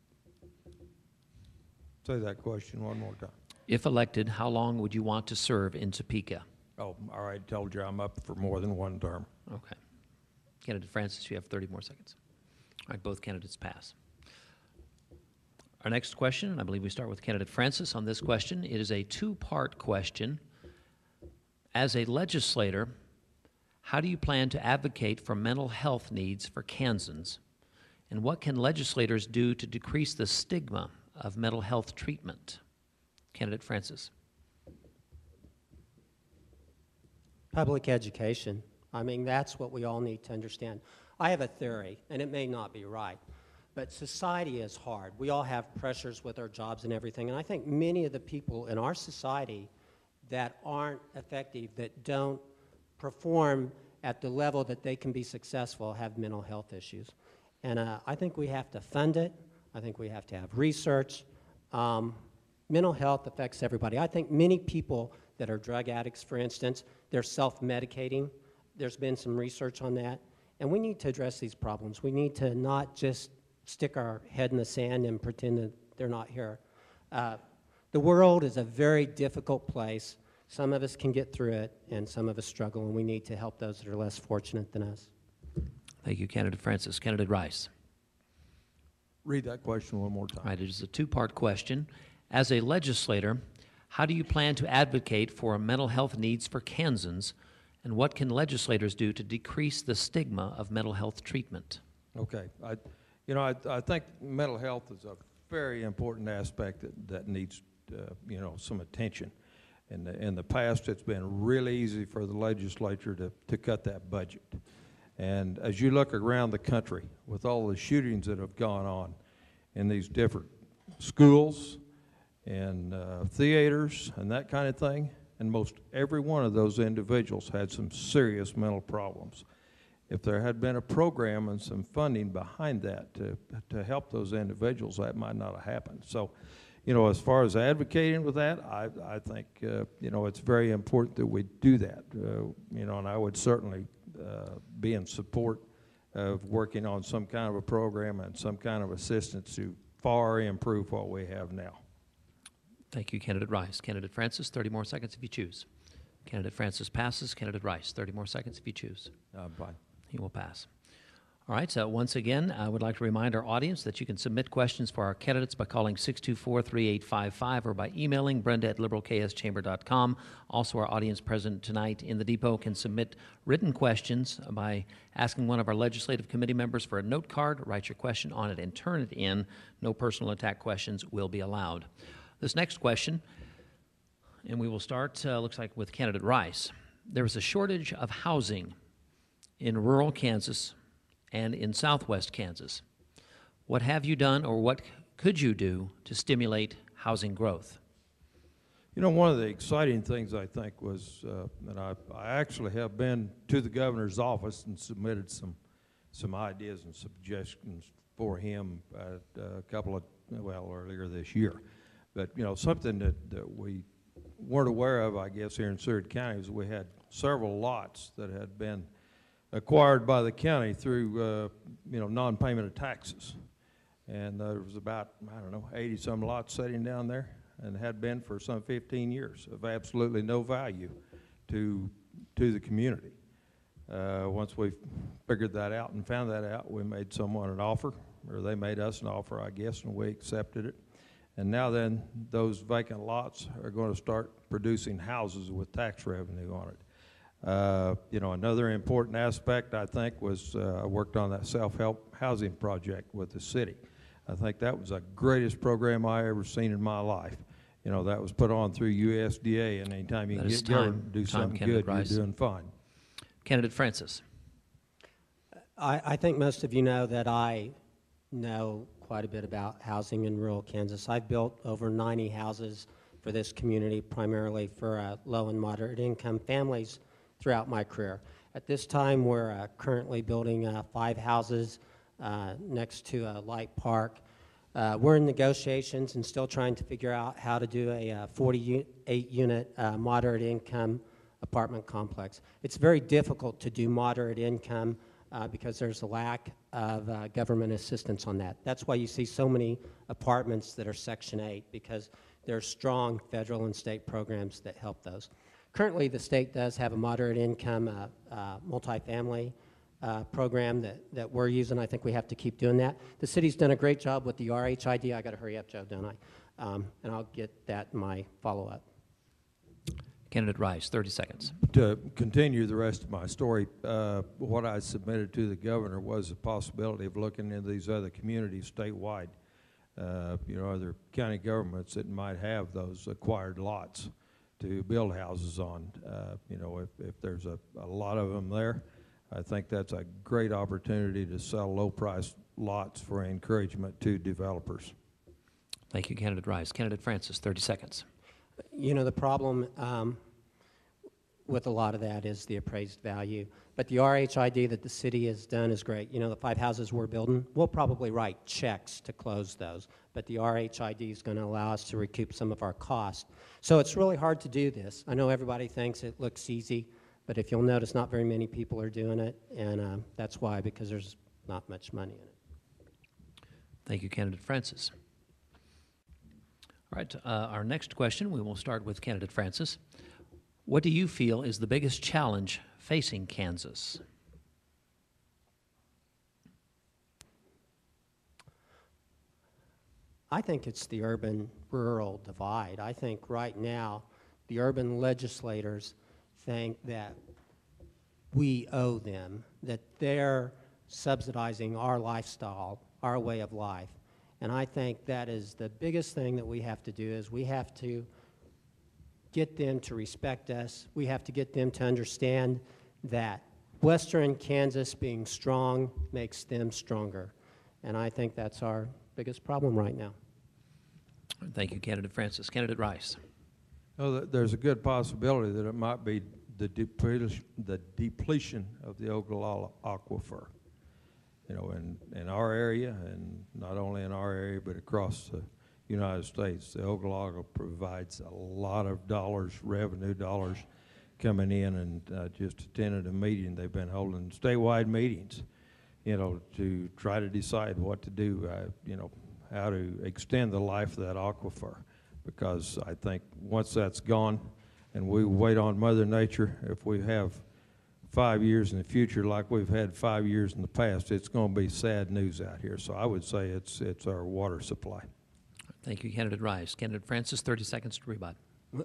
Say that question one more time.
If elected, how long would you want to serve in Topeka?
Oh, all right, told you I'm up for more than one term.
Okay. Candidate Francis, you have 30 more seconds. All right, both candidates pass. Our next question, and I believe we start with candidate Francis on this question. It is a two-part question. As a legislator, how do you plan to advocate for mental health needs for Kansans? And what can legislators do to decrease the stigma of mental health treatment? Candidate Francis.
Public education. I mean, that's what we all need to understand. I have a theory, and it may not be right, but society is hard. We all have pressures with our jobs and everything, and I think many of the people in our society that aren't effective, that don't perform at the level that they can be successful, have mental health issues. And I think we have to fund it. I think we have to have research. Mental health affects everybody. I think many people that are drug addicts, for instance, they're self-medicating. There's been some research on that. And we need to address these problems. We need to not just stick our head in the sand and pretend that they're not here. The world is a very difficult place. Some of us can get through it, and some of us struggle, and we need to help those that are less fortunate than us.
Thank you, Candidate Francis. Candidate Rice.
Read that question one more time.
All right, it is a two-part question. As a legislator, how do you plan to advocate for mental health needs for Kansans, and what can legislators do to decrease the stigma of mental health treatment?
Okay. I think mental health is a very important aspect that needs, some attention. In the past, it's been really easy for the legislature to cut that budget. And as you look around the country with all the shootings that have gone on in these different schools and theaters and that kind of thing, and most every one of those individuals had some serious mental problems. If there had been a program and some funding behind that to help those individuals, that might not have happened. So, as far as advocating with that, I think, it's very important that we do that, and I would certainly be in support of working on some kind of a program and some kind of assistance to far improve what we have now.
Thank you, Candidate Rice. Candidate Francis, 30 more seconds if you choose. Candidate Francis passes. Candidate Rice, 30 more seconds if you choose.
Fine.
He will pass. All right, so once again, I would like to remind our audience that you can submit questions for our candidates by calling 624-3855 or by emailing brenda@liberalkschamber.com. Also, our audience present tonight in the depot can submit written questions by asking one of our legislative committee members for a note card, write your question on it, and turn it in. No personal attack questions will be allowed. This next question, and we will start, looks like, with candidate Rice. There is a shortage of housing in rural Kansas and in southwest Kansas. What have you done, or what could you do to stimulate housing growth?
One of the exciting things, I think, was that I actually have been to the governor's office and submitted some ideas and suggestions for him earlier this year. But, something that we weren't aware of, I guess, here in Seward County is we had several lots that had been acquired by the county through, non-payment of taxes. And there was about, 80-some lots sitting down there, and had been for some 15 years of absolutely no value to the community. Once we figured that out and found that out, we made someone an offer, or they made us an offer, I guess, and we accepted it. And now then, those vacant lots are going to start producing houses with tax revenue on it. Another important aspect, I think, was I worked on that self-help housing project with the city. I think that was the greatest program I ever seen in my life. That was put on through USDA, and anytime you can get government to do something good, you're doing fine.
Candidate Francis.
I think most of you know that I know quite a bit about housing in rural Kansas. I've built over 90 houses for this community, primarily for low and moderate income families throughout my career. At this time, we're currently building 5 houses next to a light park. We're in negotiations and still trying to figure out how to do a 48-unit moderate income apartment complex. It's very difficult to do moderate income because there's a lack of government assistance on that. That's why you see so many apartments that are Section 8, because there's strong federal and state programs that help those. Currently, the state does have a moderate income multifamily program that we're using. I think we have to keep doing that. The city's done a great job with the RHID. I got to hurry up, Joe, don't I? And I'll get that in my follow-up.
Candidate Rice, 30 seconds.
To continue the rest of my story, what I submitted to the governor was the possibility of looking into these other communities statewide, other county governments that might have those acquired lots to build houses on. If there's a lot of them there, I think that's a great opportunity to sell low-priced lots for encouragement to developers.
Thank you, Candidate Rice. Candidate Francis, 30 seconds.
You know, the problem with a lot of that is the appraised value. But the RHID that the city has done is great. You know, the 5 houses we're building, we'll probably write checks to close those. But the RHID is going to allow us to recoup some of our costs. So it's really hard to do this. I know everybody thinks it looks easy, but if you'll notice, not very many people are doing it. And that's why, because there's not much money in it.
Thank you, Candidate Francis. All right, our next question, we will start with Candidate Francis. What do you feel is the biggest challenge facing Kansas?
I think it's the urban-rural divide. I think right now the urban legislators think that we owe them, that they're subsidizing our lifestyle, our way of life. And I think that is the biggest thing that we have to do, is we have to get them to respect us. We have to get them to understand that Western Kansas being strong makes them stronger. And I think that's our biggest problem right now.
Thank you, Candidate Francis. Candidate Rice.
Oh, there's a good possibility that it might be the depletion of the Ogallala aquifer. You know, in our area, and not only in our area, but across the United States, the Ogallala provides a lot of dollars, revenue dollars, coming in. And just attended a meeting. They've been holding statewide meetings, you know, to try to decide what to do, you know, how to extend the life of that aquifer. Because I think once that's gone, and we wait on Mother Nature, if we have 5 years in the future like we've had 5 years in the past, it's going to be sad news out here. So I would say it's our water supply.
Thank you, Candidate Rice. Candidate Francis, 30 seconds to rebut.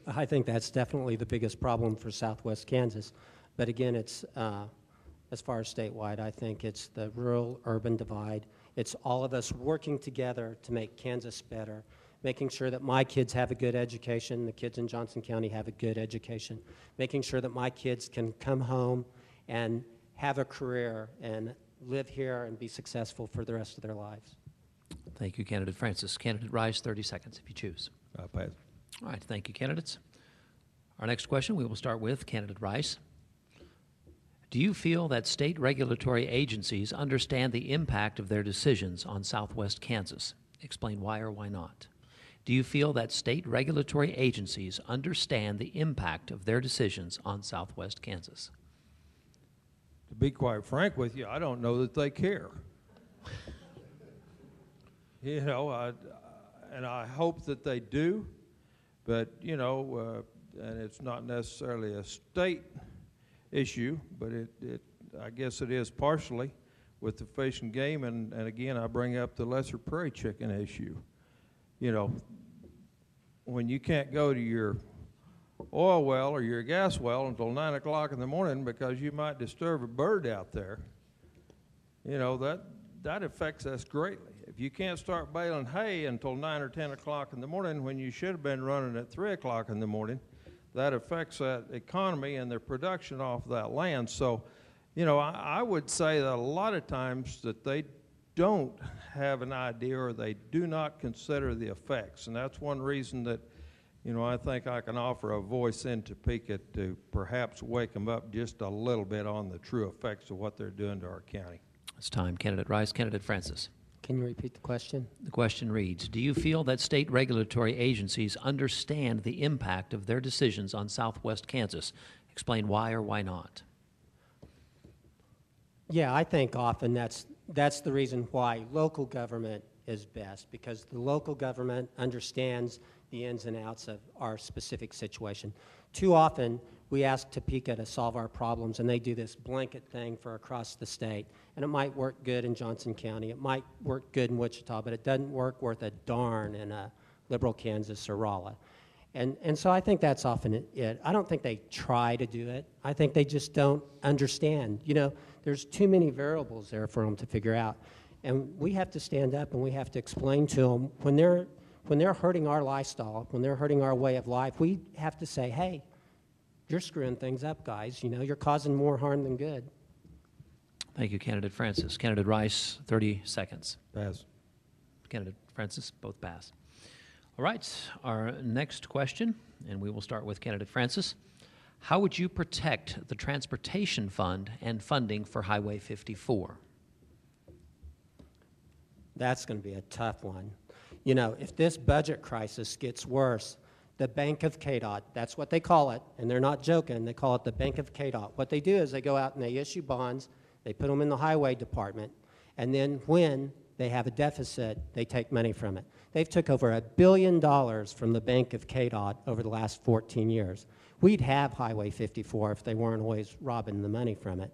I think that's definitely the biggest problem for Southwest Kansas. But again, it's as far as statewide, I think it's the rural-urban divide. It's all of us working together to make Kansas better, making sure that my kids have a good education, the kids in Johnson County have a good education, making sure that my kids can come home and have a career and live here and be successful for the rest of their lives.
Thank you, Candidate Francis. Candidate Rice, 30 seconds if you choose.
Pass.
All right, thank you, candidates. Our next question, we will start with Candidate Rice. Do you feel that state regulatory agencies understand the impact of their decisions on Southwest Kansas? Explain why or why not. Do you feel that state regulatory agencies understand the impact of their decisions on Southwest Kansas?
To be quite frank with you, I don't know that they care. You know, and I hope that they do, but, you know, and it's not necessarily a state issue, but I guess it is partially with the Fish and Game, and again, I bring up the lesser prairie chicken issue. You know, when you can't go to your oil well or your gas well until 9 o'clock in the morning because you might disturb a bird out there, you know, that affects us greatly. If you can't start baling hay until 9 or 10 o'clock in the morning when you should have been running at 3 o'clock in the morning,
that affects that economy and their production off that land. So, you know, I would say that a lot of times that they don't have an idea or they do not consider the effects. And that's one reason that, you know, I think I can offer a voice in Topeka to perhaps wake them up just a little bit on the true effects of what they're doing to our county.
It's time. Candidate Rice. Candidate Francis.
Can you repeat the question?
The question reads, do you feel that state regulatory agencies understand the impact of their decisions on Southwest Kansas? Explain why or why not.
Yeah, I think often that's the reason why local government is best, because the local government understands the ins and outs of our specific situation. Too often, we ask Topeka to solve our problems, and they do this blanket thing for across the state. And it might work good in Johnson County. It might work good in Wichita, but it doesn't work worth a darn in liberal Kansas or Rolla. And so I think that's often it. I don't think they try to do it. I think they just don't understand. You know, there's too many variables there for them to figure out. And we have to stand up and we have to explain to them when they're hurting our lifestyle, when they're hurting our way of life, we have to say, hey, you're screwing things up, guys. You know, you're causing more harm than good.
Thank you, Candidate Francis. Candidate Rice, 30 seconds.
Pass.
Candidate Francis, both pass. All right, our next question, and we will start with Candidate Francis. How would you protect the transportation fund and funding for Highway 54?
That's going to be a tough one. You know, if this budget crisis gets worse, the Bank of KDOT, that's what they call it, and they're not joking, they call it the Bank of KDOT. What they do is they go out and they issue bonds, they put them in the highway department, and then when they have a deficit, they take money from it. They've took over $1 billion from the Bank of KDOT over the last 14 years. We'd have Highway 54 if they weren't always robbing the money from it.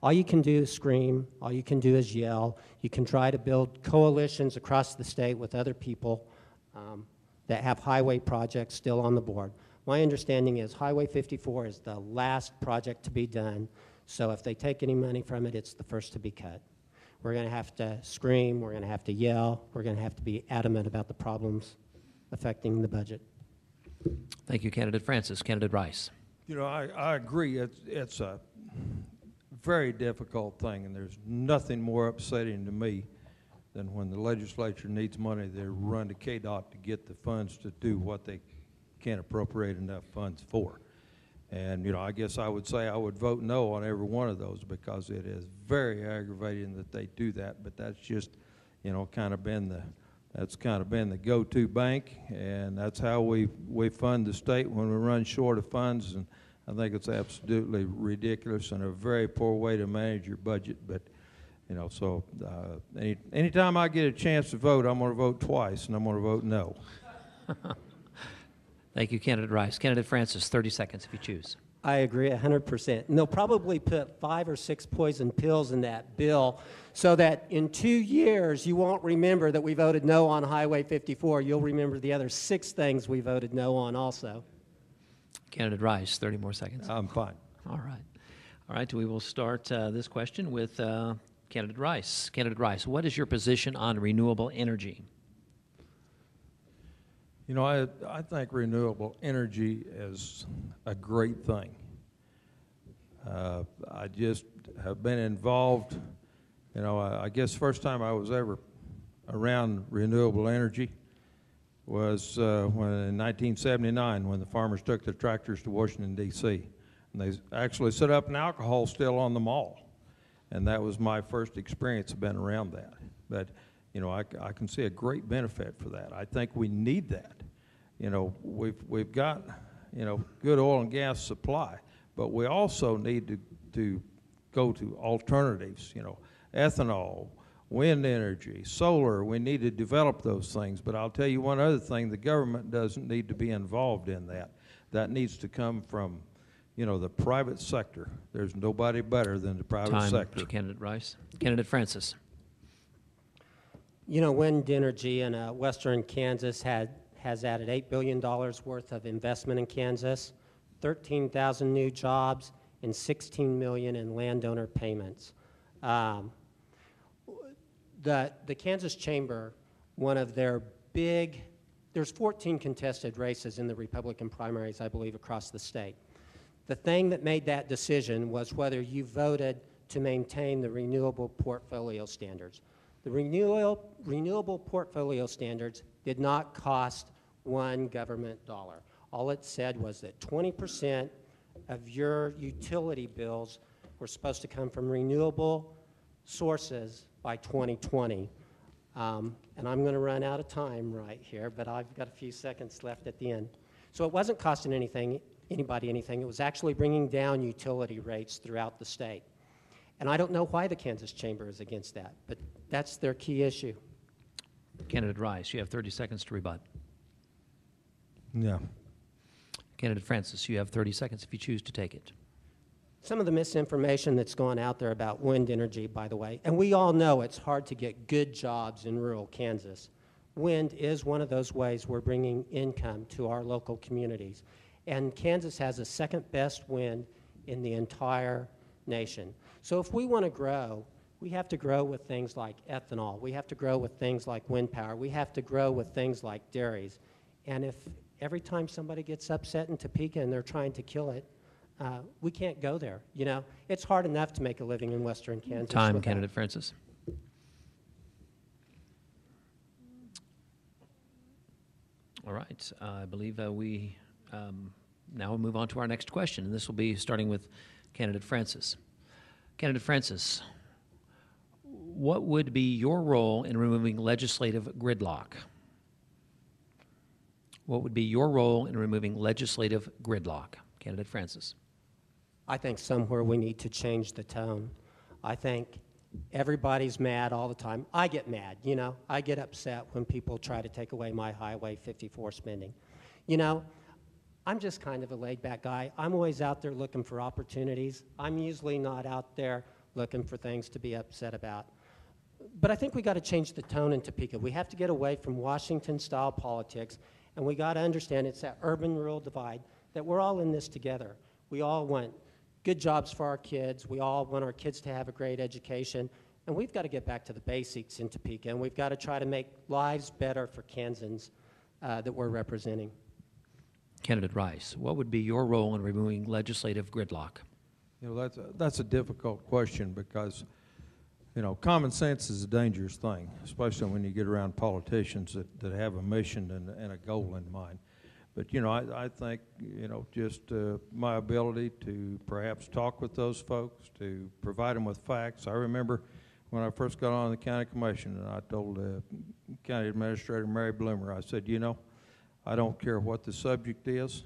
All you can do is scream. All you can do is yell. You can try to build coalitions across the state with other people that have highway projects still on the board. My understanding is Highway 54 is the last project to be done, so if they take any money from it, it's the first to be cut. We're going to have to scream. We're going to have to yell. We're going to have to be adamant about the problems affecting the budget.
Thank you, Candidate Francis. Candidate Rice.
You know, I agree. It's a very difficult thing, and there's nothing more upsetting to me than when the legislature needs money, they run to KDOT to get the funds to do what they can't appropriate enough funds for. And, you know, I guess I would say I would vote no on every one of those because it is very aggravating that they do that. But that's just, you know, kind of been the go-to bank, and that's how we fund the state when we run short of funds. And I think it's absolutely ridiculous and a very poor way to manage your budget. But, you know, so anytime I get a chance to vote, I'm going to vote twice, and I'm going to vote no.
Thank you, Candidate Rice. Candidate Francis, 30 seconds if you choose.
I agree 100%. And they'll probably put 5 or 6 poison pills in that bill so that in 2 years you won't remember that we voted no on Highway 54. You'll remember the other 6 things we voted no on also.
Candidate Rice, 30 more seconds.
I'm fine.
All right. All right, we will start this question with Candidate Rice. Candidate Rice, what is your position on renewable energy?
You know, I think renewable energy is a great thing. I just have been involved, you know, I guess first time I was ever around renewable energy was when in 1979 when the farmers took their tractors to Washington, D.C. And they actually set up an alcohol still on the mall. And that was my first experience of being around that. But, you know, I can see a great benefit for that. I think we need that. You know, we've got, you know, good oil and gas supply, but we also need to go to alternatives, you know, ethanol, wind energy, solar. We need to develop those things. But I'll tell you one other thing, the government doesn't need to be involved in that. That needs to come from, you know, the private sector. There's nobody better than the private sector.
Candidate Rice. Candidate Francis.
You know, wind energy in western Kansas has added $8 billion worth of investment in Kansas, 13,000 new jobs, and $16 million in landowner payments. The Kansas Chamber, one of their big there's 14 contested races in the Republican primaries, I believe, across the state. The thing that made that decision was whether you voted to maintain the renewable portfolio standards. The renewable portfolio standards did not cost one government dollar. All it said was that 20% of your utility bills were supposed to come from renewable sources by 2020. And I'm going to run out of time right here, but I've got a few seconds left at the end. So it wasn't costing anybody anything. It was actually bringing down utility rates throughout the state. And I don't know why the Kansas Chamber is against that, but that's their key issue.
Candidate Rice, you have 30 seconds to rebut.
Yeah.
Candidate Francis, you have 30 seconds if you choose to take it.
Some of the misinformation that's gone out there about wind energy, by the way, and we all know it's hard to get good jobs in rural Kansas. Wind is one of those ways we're bringing income to our local communities. And Kansas has the second best wind in the entire nation. So if we want to grow, we have to grow with things like ethanol. We have to grow with things like wind power. We have to grow with things like dairies. And if every time somebody gets upset in Topeka and they're trying to kill it, we can't go there. You know, it's hard enough to make a living in western Kansas.
Time, Candidate Francis. All right. I believe we now move on to our next question, and this will be starting with Candidate Francis. Candidate Francis, what would be your role in removing legislative gridlock? What would be your role in removing legislative gridlock? Candidate Francis.
I think somewhere we need to change the tone. I think everybody's mad all the time. I get mad, you know. I get upset when people try to take away my Highway 54 spending. You know, I'm just kind of a laid-back guy. I'm always out there looking for opportunities. I'm usually not out there looking for things to be upset about. But I think we got to change the tone in Topeka. We have to get away from Washington-style politics, and we got to understand it's that urban-rural divide, that we're all in this together. We all want good jobs for our kids. We all want our kids to have a great education. And we've got to get back to the basics in Topeka, and we've got to try to make lives better for Kansans that we're representing.
Candidate Rice, what would be your role in removing legislative gridlock?
You know, that's a difficult question because, you know, common sense is a dangerous thing, especially when you get around politicians that have a mission and a goal in mind. But, you know, I think, you know, just my ability to perhaps talk with those folks, to provide them with facts. I remember when I first got on the county commission, and I told County Administrator Mary Bloomer, I said, you know, I don't care what the subject is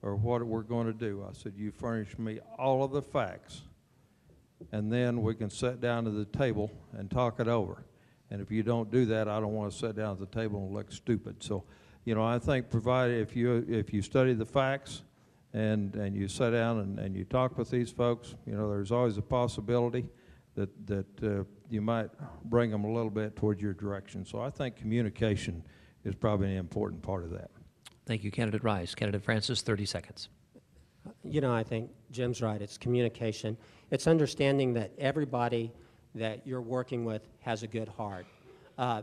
or what we're going to do. I said, you furnish me all of the facts, and then we can sit down to the table and talk it over. And if you don't do that, I don't want to sit down at the table and look stupid. So, you know, I think provided if you study the facts and you sit down and you talk with these folks, you know, there's always a possibility that you might bring them a little bit towards your direction. So I think communication is probably an important part of that.
Thank you, Candidate Rice. Candidate Francis, 30 seconds.
You know, I think Jim's right. It's communication. It's understanding that everybody that you're working with has a good heart.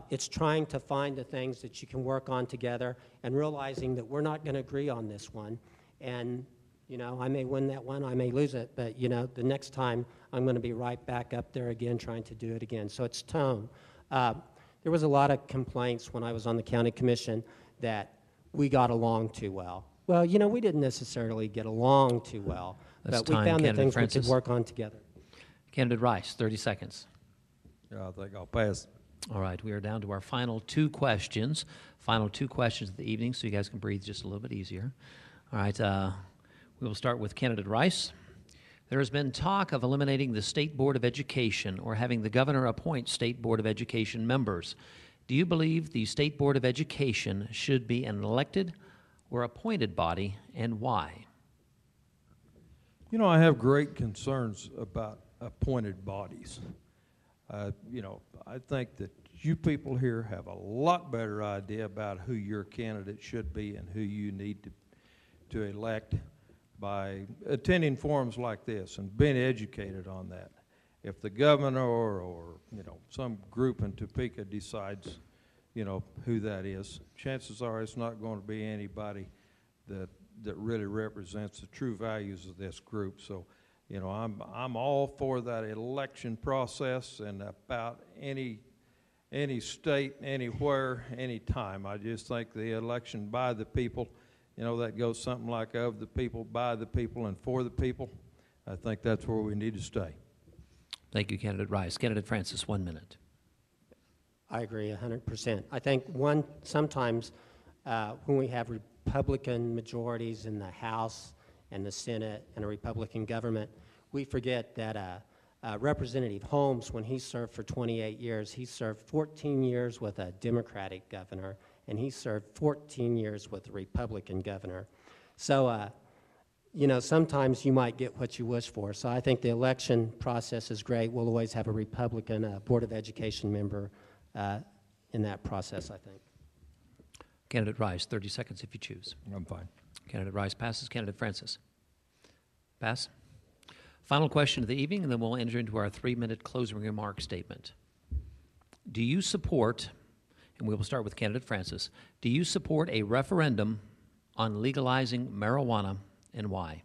It's trying to find the things that you can work on together and realizing that we're not going to agree on this one. And, you know, I may win that one, I may lose it, but, you know, the next time I'm going to be right back up there again trying to do it again. So it's tone. There was a lot of complaints when I was on the county commission that we got along too well. Well, you know, we didn't necessarily get along too well, but we found that things we could work on together.
Candidate Rice, 30 seconds.
Yeah, I think I'll pass.
All right, we are down to our final two questions. Final two questions of the evening, so you guys can breathe just a little bit easier. All right, we will start with Candidate Rice. There has been talk of eliminating the State Board of Education or having the governor appoint State Board of Education members. Do you believe the State Board of Education should be an elected or appointed body, and why?
You know, I have great concerns about appointed bodies. You know, I think that you people here have a lot better idea about who your candidate should be and who you need to elect by attending forums like this and being educated on that. If the governor or you know, some group in Topeka decides who that is. Chances are it's not going to be anybody that really represents the true values of this group. So, I'm all for that election process and about any state, anywhere, anytime. I just think the election by the people, that goes something like of the people, by the people, and for the people. I think that's where we need to stay.
Thank you, Candidate Rice. Candidate Francis, 1 minute.
I agree 100%. I think sometimes when we have Republican majorities in the House and the Senate and a Republican government, we forget that Representative Holmes, when he served for 28 years, he served 14 years with a Democratic governor, and he served 14 years with a Republican governor. So, sometimes you might get what you wish for. So I think the election process is great. We'll always have a Republican Board of Education member in that process, I think.
Candidate Rice, 30 seconds if you choose.
I'm fine.
Candidate Rice passes. Candidate Francis? Pass. Final question of the evening, and then we'll enter into our 3-minute closing remark statement. Do you support, and we will start with Candidate Francis, do you support a referendum on legalizing marijuana, and why?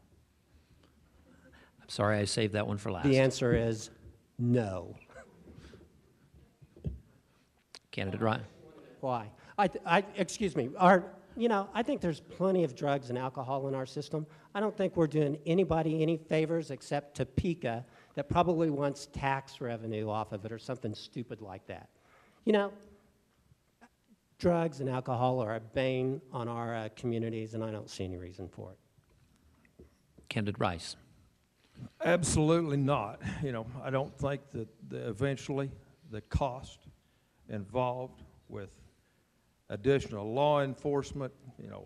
I'm sorry I saved that one for last.
The answer is no.
Candidate Rice?
Why? Excuse me. I think there's plenty of drugs and alcohol in our system. I don't think we're doing anybody any favors except Topeka that probably wants tax revenue off of it or something stupid like that. Drugs and alcohol are a bane on our communities, and I don't see any reason for it.
Candidate Rice?
Absolutely not. I don't think that eventually the cost involved with additional law enforcement,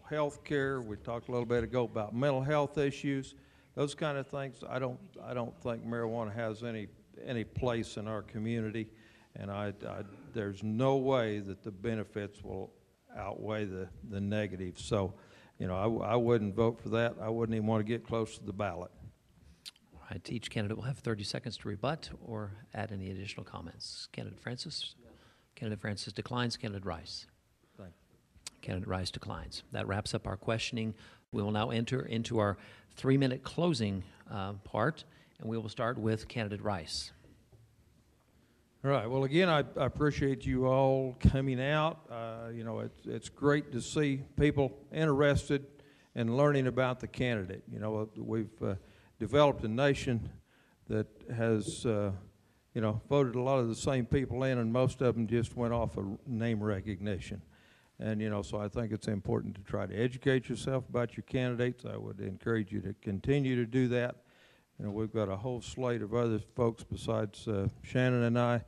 health care. We talked a little bit ago about mental health issues, those kind of things. I don't think marijuana has any place in our community, and there's no way that the benefits will outweigh the negatives. So, I wouldn't vote for that. I wouldn't even want to get close to the ballot.
All right, each candidate will have 30 seconds to rebut or add any additional comments. Candidate Francis? No. Candidate Francis declines. Candidate Rice?
Thank you.
Candidate Rice declines. That wraps up our questioning. We will now enter into our 3-minute closing part, and we will start with Candidate Rice.
All right. Well, again, I appreciate you all coming out. It's great to see people interested in learning about the candidate. We've developed a nation that has, voted a lot of the same people in, and most of them just went off of name recognition. And, so I think it's important to try to educate yourself about your candidates. I would encourage you to continue to do that. We've got a whole slate of other folks besides Shannon and I.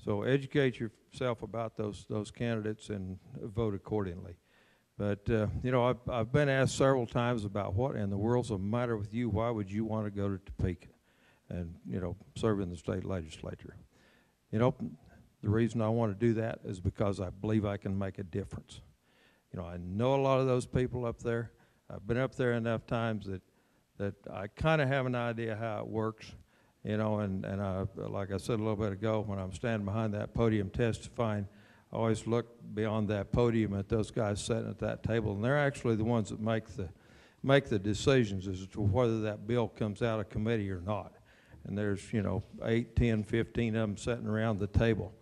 So educate yourself about those candidates and vote accordingly. But, I've been asked several times about what in the world's the matter with you? Why would you want to go to Topeka and, serve in the state legislature? The reason I want to do that is because I believe I can make a difference. I know a lot of those people up there. I've been up there enough times that I kind of have an idea how it works, and I, like I said a little bit ago, when I'm standing behind that podium testifying, I always look beyond that podium at those guys sitting at that table, and they're actually the ones that make the decisions as to whether that bill comes out of committee or not. And there's, 8, 10, 15 of them sitting around the table.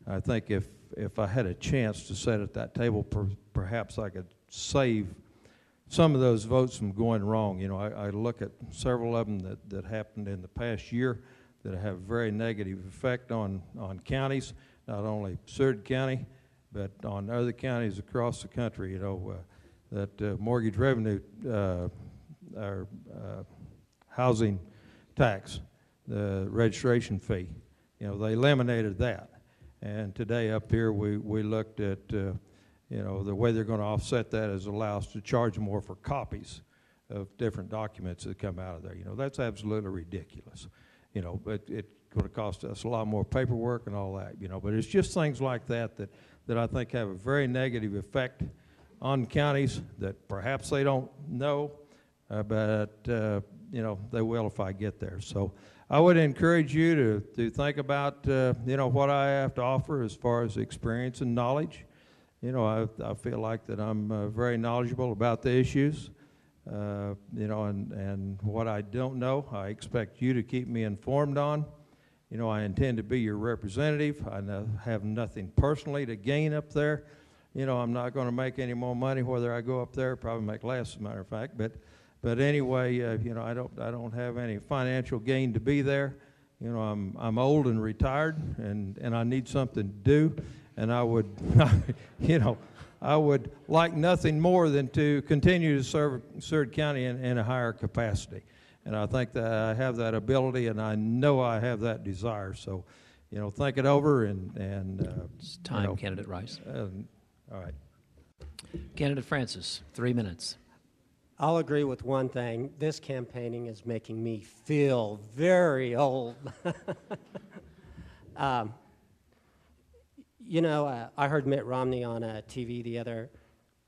I think if I had a chance to sit at that table, perhaps I could save some of those votes from going wrong. I look at several of them that happened in the past year that have a very negative effect on counties, not only Seward County, but on other counties across the country. That mortgage revenue or housing tax, the registration fee, they eliminated that. And today up here we looked at the way they're going to offset that is allow us to charge more for copies of different documents that come out of there. That's absolutely ridiculous. But it's going to cost us a lot more paperwork and all that. But it's just things like that I think have a very negative effect on counties that perhaps they don't know, but they will if I get there. So I would encourage you to think about what I have to offer as far as experience and knowledge, you know, I feel like that I'm very knowledgeable about the issues, you know, and what I don't know, I expect you to keep me informed on. You know, I intend to be your representative. I have nothing personally to gain up there. You know, I'm not going to make any more money whether I go up there. Probably make less, as a matter of fact. But anyway, you know, I don't have any financial gain to be there. You know, I'm old and retired, and I need something to do. And I would, you know, I would like nothing more than to continue to serve Seward County in a higher capacity. And I think that I have that ability, and I know I have that desire. So, you know, think it over and
It's time,
you know,
Candidate Rice.
all right.
Candidate Francis, 3 minutes.
I'll agree with one thing. This campaigning is making me feel very old. You know, I heard Mitt Romney on TV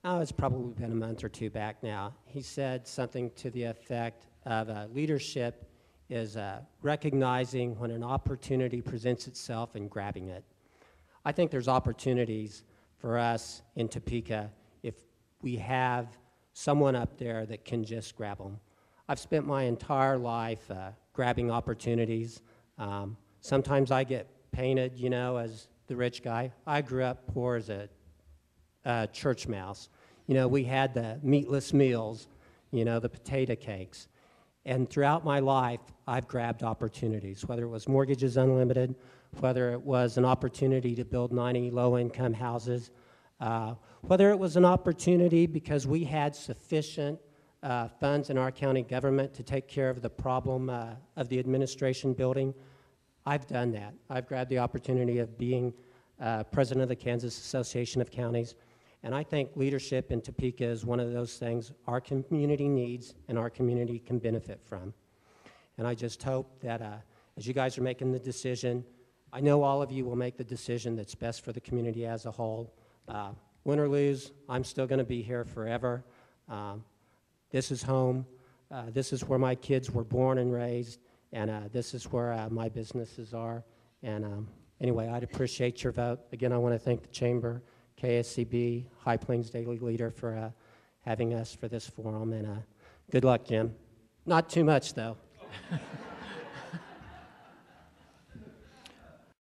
it's probably been a month or two back now. He said something to the effect of leadership is recognizing when an opportunity presents itself and grabbing it. I think there's opportunities for us in Topeka if we have someone up there that can just grab them. I've spent my entire life grabbing opportunities. Sometimes I get painted, you know, as the rich guy. I grew up poor as a church mouse. You know, we had the meatless meals, you know, the potato cakes. And throughout my life, I've grabbed opportunities, whether it was Mortgages Unlimited, whether it was an opportunity to build 90 low-income houses, whether it was an opportunity because we had sufficient funds in our county government to take care of the problem of the administration building. I've done that. I've grabbed the opportunity of being president of the Kansas Association of Counties, and I think leadership in Topeka is one of those things our community needs and our community can benefit from. And I just hope that as you guys are making the decision, I know all of you will make the decision that's best for the community as a whole. Win or lose, I'm still going to be here forever. This is home. This is where my kids were born and raised, and this is where my businesses are. And anyway, I'd appreciate your vote. Again, I want to thank the Chamber, KSCB, High Plains Daily Leader for having us for this forum, and good luck, Jim. Not too much, though.